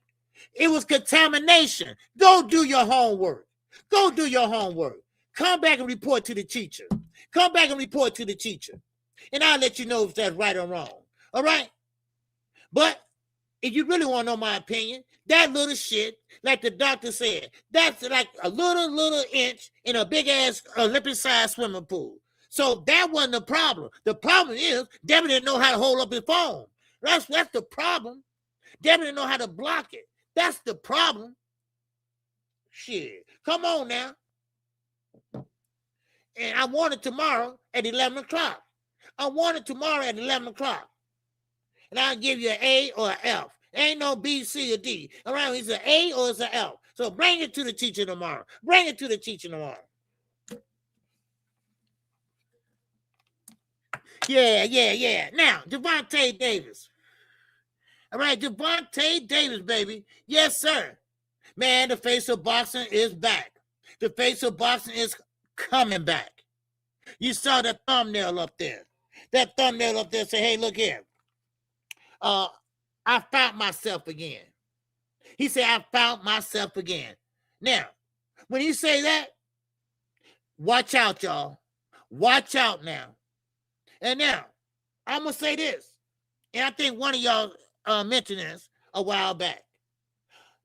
It was contamination. Go do your homework. Come back and report to the teacher. And I'll let you know if that's right or wrong. All right? But if you really want to know my opinion, that little shit, like the doctor said, that's like a little inch in a big-ass Olympic-sized swimming pool. So that wasn't the problem. The problem is Devin didn't know how to hold up his phone. That's the problem. Devin didn't know how to block it. That's the problem. Shit. Come on now. And I want it tomorrow at 11 o'clock. And I'll give you an A or an F. Ain't no B, C, or D. All right, it's an A or it's an F. So bring it to the teacher tomorrow. Yeah. Now, Gervonta Davis. All right, Gervonta Davis, baby. Yes, sir. Man, the face of boxing is back. The face of boxing is coming back. You saw that thumbnail up there. That thumbnail up there say, hey, look here. I found myself again. He said, I found myself again. Now, when you say that, watch out, y'all. Watch out now. And now, I'm going to say this. And I think one of y'all mentioned this a while back.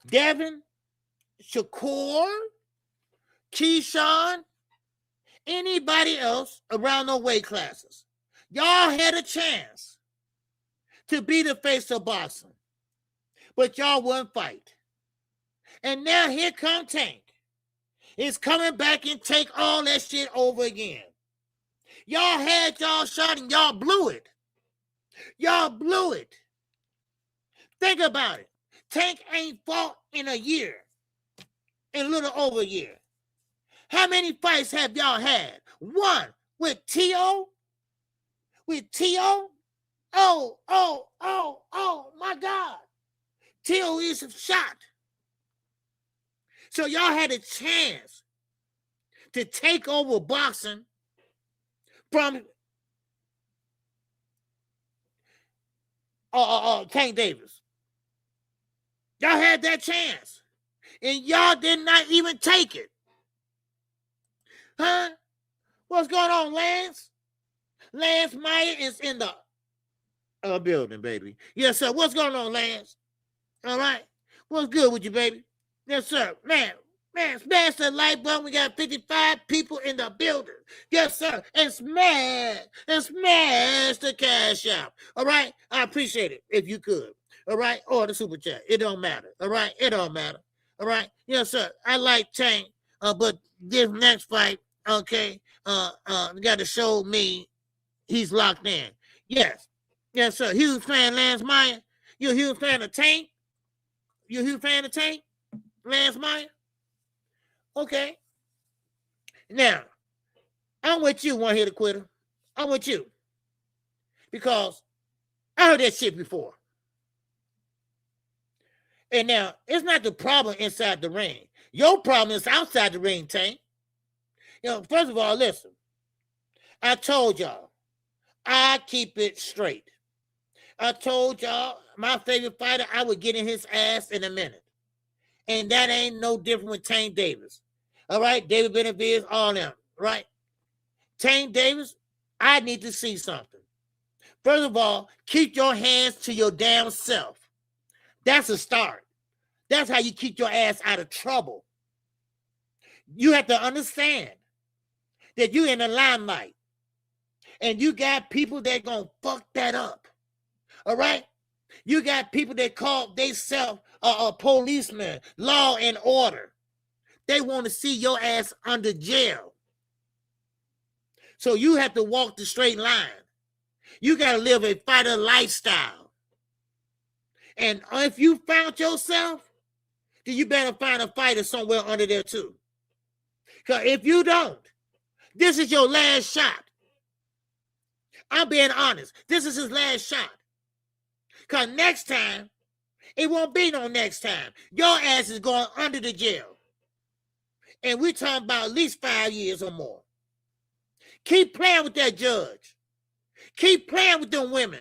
Devin, Shakur, Keyshawn, anybody else around the weight classes, y'all had a chance to be the face of boxing, but y'all wouldn't fight. And now here come Tank. He's coming back and take all that shit over again. Y'all had y'all shot and y'all blew it. Y'all blew it. Think about it. Tank ain't fought in a year, in a little over a year. How many fights have y'all had? One with T.O.? With T.O.? Oh, my God. T.O. is shot. So y'all had a chance to take over boxing from Tank Davis. Y'all had that chance. And y'all did not even take it. Huh? What's going on, Lance? Lance Meyer is in the building, baby. Yes, sir. What's going on, Lance? All right. What's good with you, baby? Yes, sir. Man, smash the like button. We got 55 people in the building. Yes, sir. And smash the cash out. All right? I appreciate it if you could. All right? Or the super chat. It don't matter. All right? It don't matter. All right? Yes, sir. I like Tank, but this next fight, okay, you got to show me he's locked in. Yes. Yes, sir. Huge fan, Lance Meyer. You a huge fan of Tank? You a huge fan of Tank, Lance Meyer? Okay. Now, I'm with you, one hitter quitter. I'm with you. Because I heard that shit before. And now, it's not the problem inside the ring. Your problem is outside the ring, Tank. You know, first of all, listen. I told y'all, I keep it straight. I told y'all, my favorite fighter, I would get in his ass in a minute. And that ain't no different with Tank Davis. All right? David Benavidez, all them, right? Tank Davis, I need to see something. First of all, keep your hands to your damn self. That's a start. That's how you keep your ass out of trouble. You have to understand that you're in the limelight. And you got people that gonna fuck that up. All right? You got people that call themselves a policeman, law and order. They want to see your ass under jail. So you have to walk the straight line. You got to live a fighter lifestyle. And if you found yourself, then you better find a fighter somewhere under there too. Because if you don't, this is your last shot. I'm being honest. This is his last shot. Because next time, it won't be no next time. Your ass is going under the jail. And we're talking about at least 5 years or more. Keep playing with that judge. Keep playing with them women.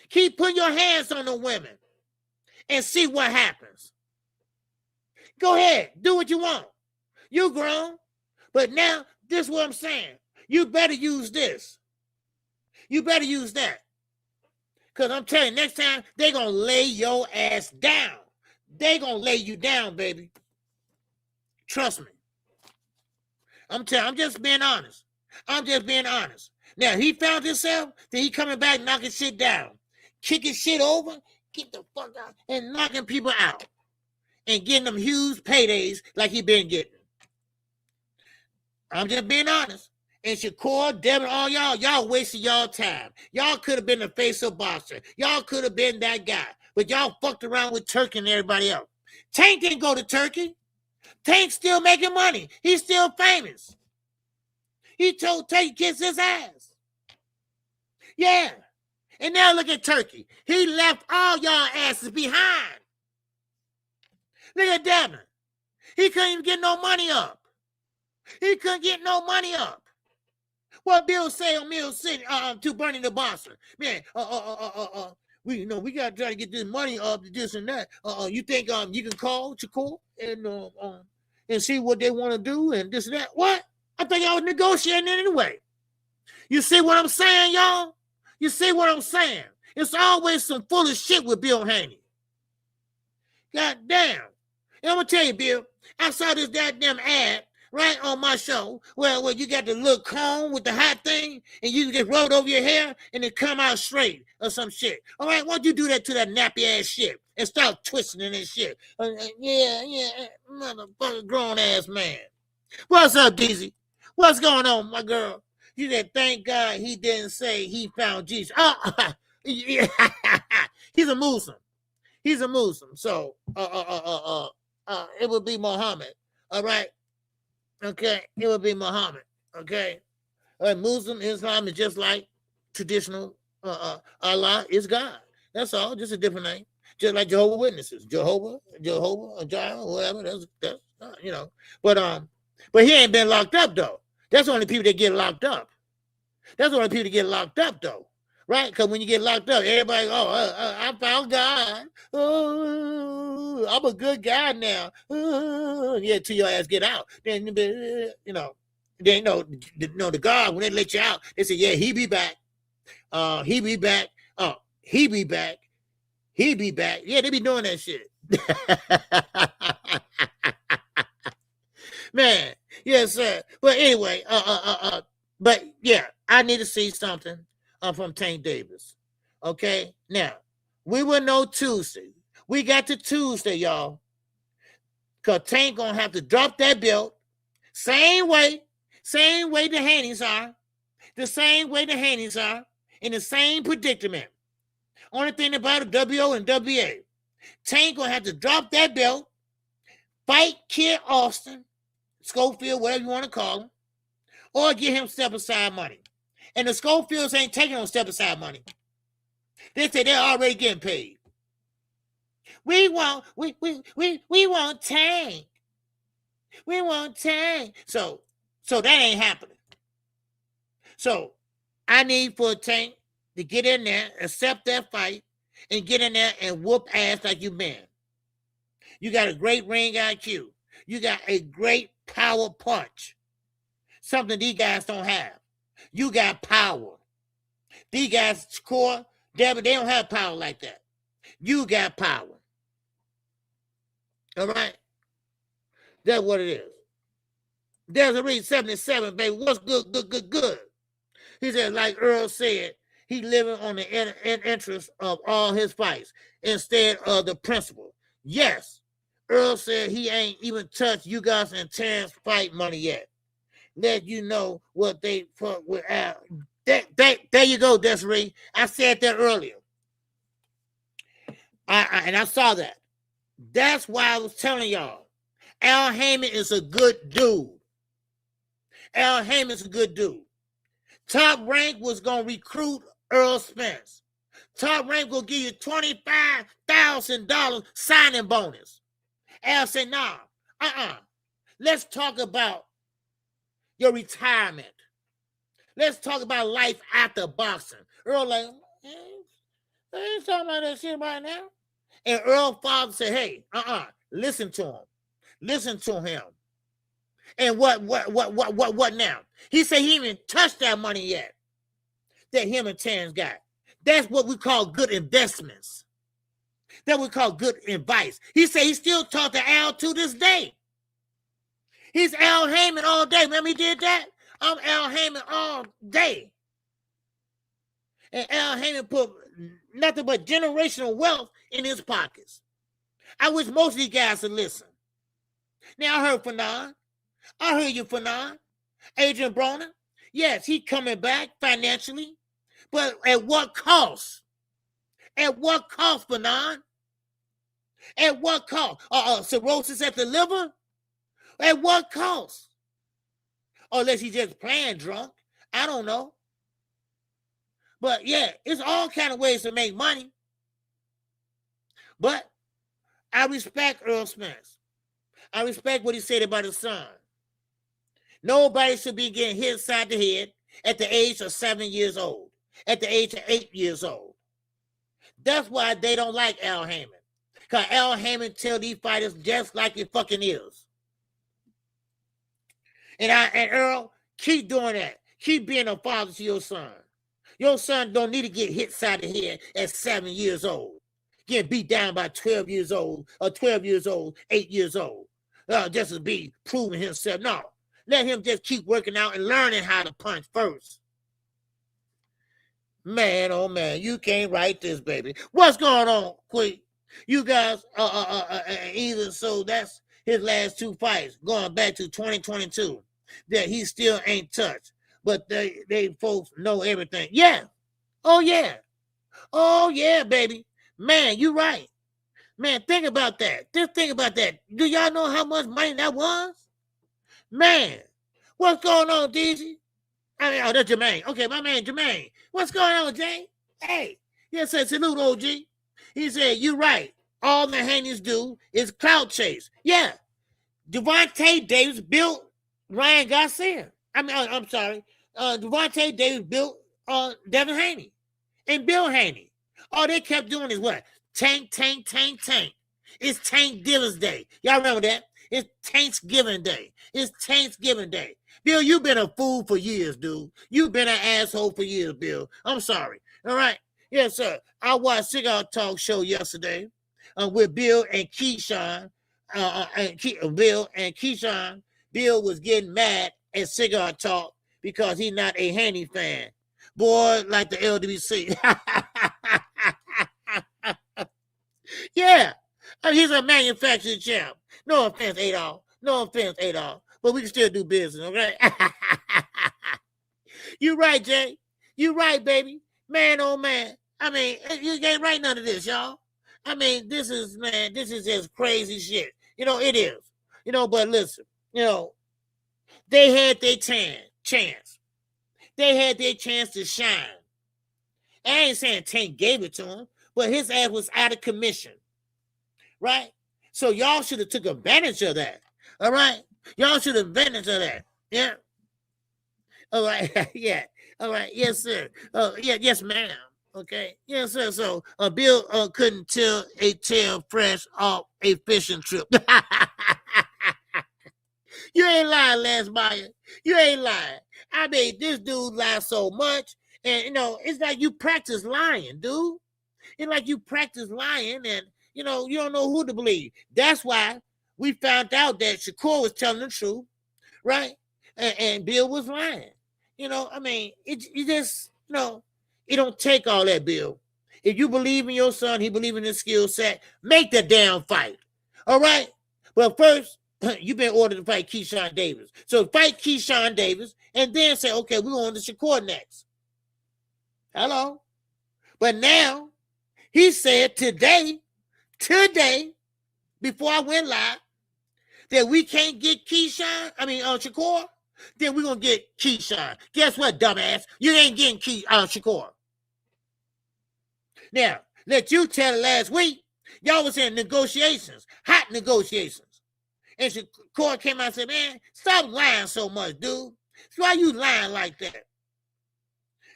Keep putting your hands on the women and see what happens. Go ahead. Do what you want. You grown. But now, this is what I'm saying. You better use this. You better use that. Because I'm telling you, next time, they're going to lay your ass down. They're going to lay you down, baby. Trust me. I'm just being honest. I'm just being honest. Now, he found himself, then he coming back knocking shit down. Kicking shit over, get the fuck out, and knocking people out. And getting them huge paydays like he been getting. I'm just being honest. And Shakur, Devin, all y'all wasted y'all time. Y'all could have been the face of boxing. Y'all could have been that guy. But y'all fucked around with Turki and everybody else. Tank didn't go to Turkey. Tank's still making money. He's still famous. He told Tank kiss his ass. Yeah. And now look at Turki. He left all y'all asses behind. Look at Devin. He couldn't even get no money up. He couldn't get no money up. What Bill say on Mill City to Bernie the Boxer? Man, we we gotta try to get this money up to this and that. You think you can call Shakur and see what they want to do and this and that? What? I think y'all was negotiating anyway. You see what I'm saying, y'all? You see what I'm saying? It's always some foolish shit with Bill Haney. God damn. And I'm gonna tell you, Bill, I saw this goddamn ad right on my show where you got the little comb with the hot thing and you just roll it over your hair and it come out straight or some shit. All right, why don't you do that to that nappy ass shit and start twisting in this shit? Yeah, motherfucker grown ass man. What's up, DZ? What's going on, my girl? You said, thank God he didn't say he found Jesus. Oh, yeah. He's a Muslim. He's a Muslim. So, it would be Muhammad. All right. Okay. It would be Muhammad. Okay. Muslim Islam is just like traditional. Allah is God. That's all. Just a different name. Just like Jehovah's Witnesses. Jehovah, Jireh, whatever. That's you know. But he ain't been locked up though. That's the only people that get locked up. That's the only people that get locked up though. Right? Because when you get locked up, everybody, I found God. Oh, I'm a good guy now. Yeah, till your ass get out. Then, the God, when they let you out, they say, yeah, he be back. He be back. Oh, he be back. He be back. Yeah, they be doing that shit. Man, yes, sir. But anyway, but yeah, I need to see something from Tank Davis. Okay, now we will know Tuesday. We got to Tuesday, y'all. Cause Tank gonna have to drop that belt. Same way the Haneys are. The same way the Haneys are in the same predicament. Only thing about it, WO and WA. Tank gonna have to drop that belt, fight Kid Austin, Schofield, whatever you want to call him, or get him step aside money. And the Schofields ain't taking on step aside money. They say they're already getting paid. We want Tank. We want Tank. So that ain't happening. So I need for Tank to get in there, accept that fight, and get in there and whoop ass like you man. You got a great ring IQ. You got a great power punch. Something these guys don't have. You got power. These guys, Core, Deborah, they don't have power like that. You got power. All right? That's what it is. There's a read 77, baby. What's good? He said, like Earl said, he living on the interest of all his fights instead of the principle. Yes, Earl said he ain't even touched you guys and Terrence fight money yet. Let you know what they put without. There you go, Desiree. I said that earlier. And I saw that. That's why I was telling y'all. Al Heyman is a good dude. Al Heyman is a good dude. Top Rank was going to recruit Earl Spence. Top Rank will give you $25,000 signing bonus. Al said, nah, let's talk about your retirement. Let's talk about life after boxing. Earl like, I ain't talking about that shit right now. And Earl father said, hey, listen to him. Listen to him. And what now? He said he even touched that money yet that him and Terrence got. That's what we call good investments. That we call good advice. He said he still talk to Al to this day. He's Al Heyman all day. Remember he did that? I'm Al Heyman all day. And Al Heyman put nothing but generational wealth in his pockets. I wish most of these guys would listen. Now I heard Fanon. I heard you, Fanon. Adrian Broner. Yes, he's coming back financially. But at what cost? At what cost, Fanon? At what cost? Cirrhosis at the liver? At what cost? Unless he's just playing drunk. I don't know. But yeah, it's all kind of ways to make money. But I respect Earl Spence. I respect what he said about his son. Nobody should be getting hit inside the head at the age of 7 years old, at the age of 8 years old. That's why they don't like Al Haymon. Because Al Haymon tell these fighters just like it fucking is. And Earl, keep doing that. Keep being a father to your son. Your son don't need to get hit side of the head at 7 years old. Get beat down by 12 years old, or 12 years old, 8 years old. Just to be proving himself. No. Let him just keep working out and learning how to punch first. Man, oh man, you can't write this, baby. What's going on, Quick? You guys, either so that's his last 2 fights, going back to 2022, that he still ain't touched. But they folks know everything. Yeah. Oh, yeah. Oh, yeah, baby. Man, you right. Man, think about that. Just think about that. Do y'all know how much money that was? Man, what's going on, DG? I mean, oh, that's Jermaine. Okay, my man Jermaine. What's going on, Jay? Hey, yes, sir, salute, OG. He said, you're right. All the Haneys do is clout chase. Yeah. Devontae Davis built Ryan Garcia. I'm sorry. Devontae Davis built Devin Haney and Bill Haney. All they kept doing is what? Tank, tank, tank, tank. It's Tank Dealers Day. Y'all remember that? It's Thanksgiving Day. It's Thanksgiving Day. Bill, you've been a fool for years, dude. You've been an asshole for years, Bill. I'm sorry. All right? Yes, sir. I watched Cigar Talk show yesterday with Bill and Keyshawn. Bill and Keyshawn. Bill was getting mad at Cigar Talk because he's not a Haney fan. Boy, like the LWC. Yeah. He's a manufacturing champ. No offense, Adolf. No offense, Adolf. But we can still do business, okay? You right, Jay. You right, baby. Man, oh, man. I mean, you can't write none of this, y'all. I mean, this is just crazy shit. You know, it is. You know, but listen, you know, they had their chance. They had their chance to shine. I ain't saying Tank gave it to him, but his ass was out of commission. Right? So y'all should have took advantage of that. All right? Y'all should have advantage of that. Yeah? All right. Yeah. All right. Yes, sir. Yeah. Yes, ma'am. Okay. Yes, sir. So Bill couldn't tell a tail fresh off a fishing trip. You ain't lying, Lance Meyer. You ain't lying. I mean, this dude lies so much. And, you know, it's like you practice lying, dude. It's like you practice lying and, you know, you don't know who to believe. That's why we found out that Shakur was telling the truth, right? And Bill was lying. You know, I mean, it just, you know, it don't take all that, Bill. If you believe in your son, he believe in his skill set, make the damn fight. All right? Well, first, you've been ordered to fight Keyshawn Davis. So fight Keyshawn Davis and then say, okay, we're on to Shakur next. Hello? But now, he said today, before I went live, that we can't get Shakur, then we're going to get Keyshawn. Guess what, dumbass? You ain't getting Shakur. Now, let you tell it last week, y'all was in negotiations, hot negotiations. And Shakur came out and said, man, stop lying so much, dude. Why you lying like that?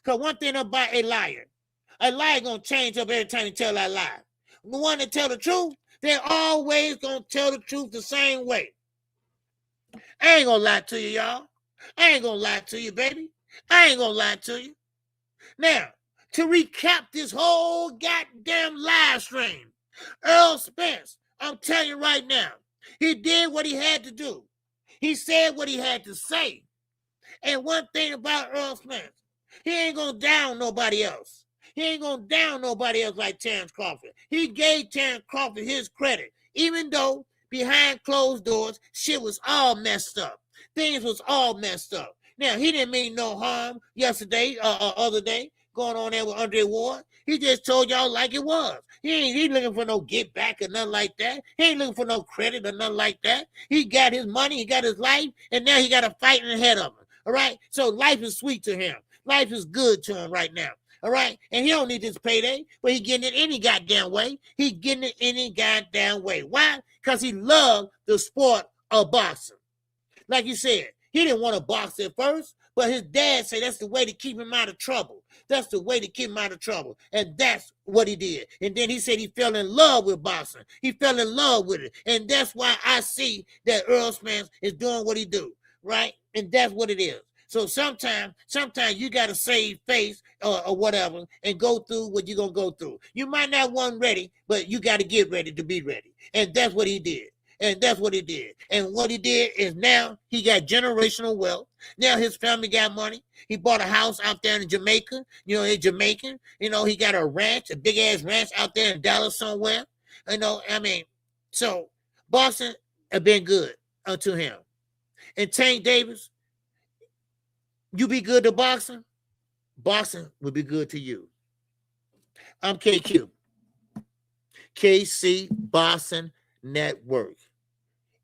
Because one thing about a liar going to change up every time you tell that lie. The one that tell the truth, they're always going to tell the truth the same way. I ain't going to lie to you, y'all. I ain't going to lie to you, baby. I ain't going to lie to you. Now, to recap this whole goddamn live stream, Earl Spence, I'm telling you right now, he did what he had to do. He said what he had to say. And one thing about Earl Spence, he ain't going to down nobody else. He ain't going to down nobody else like Terrence Crawford. He gave Terrence Crawford his credit, even though behind closed doors, shit was all messed up. Things was all messed up. Now, he didn't mean no harm yesterday, other day, going on there with Andre Ward. He just told y'all like it was. He ain't looking for no get back or nothing like that. He ain't looking for no credit or nothing like that. He got his money, he got his life, and now he got a fight ahead of him. All right? So life is sweet to him. Life is good to him right now. All right? And he don't need this payday, but he getting it any goddamn way. He getting it any goddamn way. Why? Because he loved the sport of boxing. Like you said, he didn't want to box at first, But his dad said that's the way to keep him out of trouble. That's the way to keep him out of trouble. And that's what he did. And then he said he fell in love with boxing. He fell in love with it. And that's why I see that Earl Spence is doing what he do, right? And that's what it is. So sometimes you got to save face or whatever and go through what you're going to go through. You might not want ready, but you got to get ready to be ready. And that's what he did. And that's what he did. And what he did is now he got generational wealth. Now his family got money. He bought a house out there in Jamaica. You know, he's Jamaican. You know, he got a ranch, a big-ass ranch out there in Dallas somewhere. You know, I mean, so boxing have been good unto him. And Tank Davis, you be good to boxing, boxing will be good to you. I'm KQ. KC Boxing Network.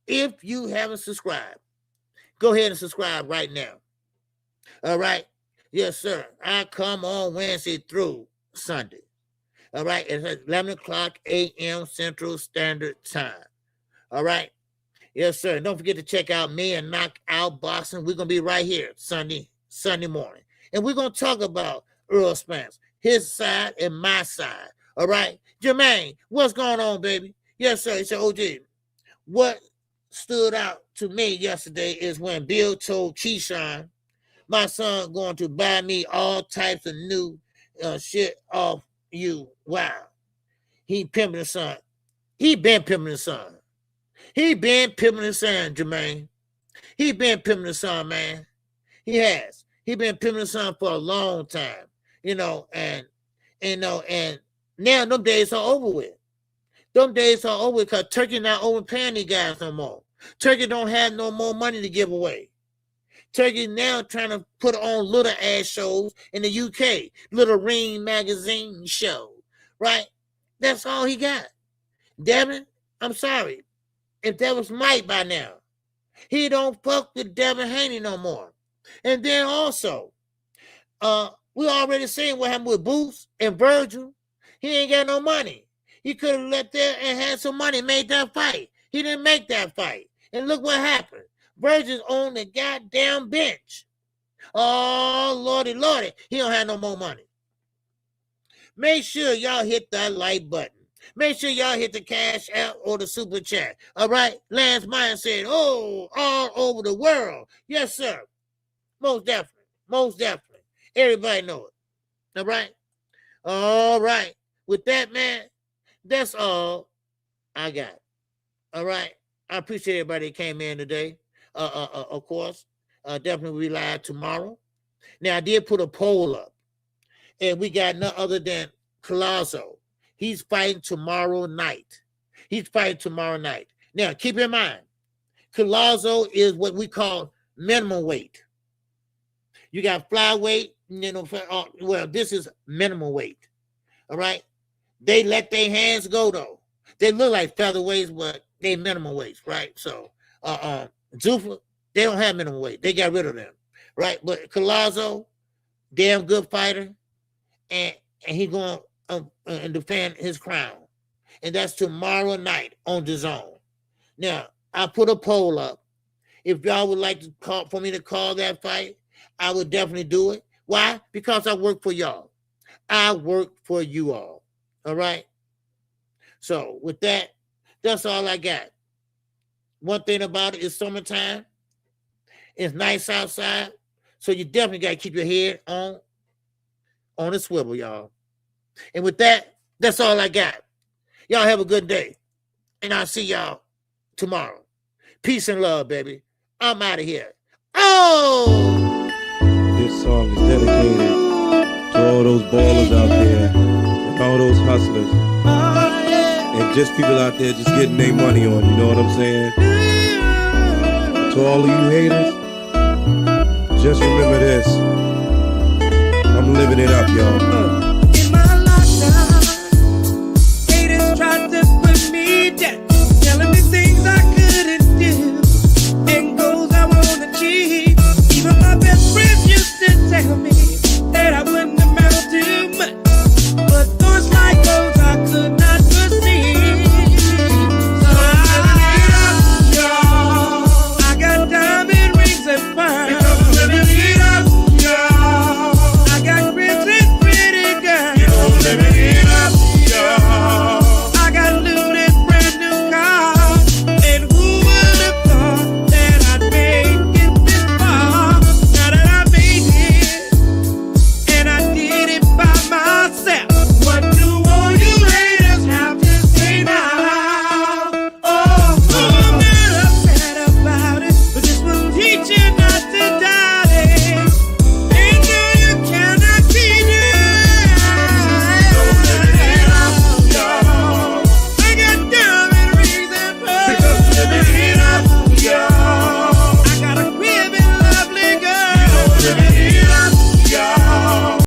If you haven't subscribed, go ahead and subscribe right now. All right? Yes, sir. I come on Wednesday through Sunday. All right? It's at 11 o'clock a.m. Central Standard Time. All right? Yes, sir. Don't forget to check out me and Knockout Boxing. We're going to be right here Sunday morning. And we're going to talk about Earl Spence, his side and my side. All right? Jermaine, what's going on, baby? Yes, sir. He said, OG, what stood out to me yesterday is when Bill told Keyshawn, my son going to buy me all types of new shit off you. Wow. He pimping his son. He been pimping his son. He been pimping his son, Jermaine. He been pimping his son, man. He has. He been pimping his son for a long time. And now them days are over with. Them days are over because Turki not overpaying these guys no more. Turki don't have no more money to give away. Turki now trying to put on little ass shows in the UK, little Ring magazine show, right? That's all he got. Devin, I'm sorry. If that was Mike by now, he don't fuck with Devin Haney no more. And then also, we already seen what happened with Boots and Virgil. He ain't got no money. He could have let there and had some money, made that fight. He didn't make that fight. And look what happened. Virgil's on the goddamn bench. Oh, Lordy, Lordy. He don't have no more money. Make sure y'all hit that like button. Make sure y'all hit the cash out or the super chat. All right? Lance Meyer said, oh, all over the world. Yes, sir. Most definitely. Most definitely. Everybody know it. All right? All right. With that, man, that's all I got. All right. I appreciate everybody that came in today. Of course, definitely we live tomorrow. Now, I did put a poll up, and we got none other than Colazo. He's fighting tomorrow night. He's fighting tomorrow night. Now, keep in mind, Colazo is what we call minimum weight. You got flyweight, well, this is minimum weight. All right? They let their hands go, though. They look like featherweights, but they minimum weights, right? So, Zuffa, they don't have minimum weight. They got rid of them, right? But Colazo, damn good fighter, and he going to defend his crown. And that's tomorrow night on DAZN. Now, I put a poll up. If y'all would like to call for me to call that fight, I would definitely do it. Why? Because I work for y'all. I work for you all. All right? So, with that, that's all I got. One thing about it is summertime. It's nice outside. So you definitely got to keep your head on the swivel, y'all. And with that, that's all I got. Y'all have a good day. And I'll see y'all tomorrow. Peace and love, baby. I'm out of here. Oh! This song is dedicated to all those ballers out there and all those hustlers. And just people out there just getting their money on, you know what I'm saying? To all of you haters, just remember this. I'm living it up, y'all.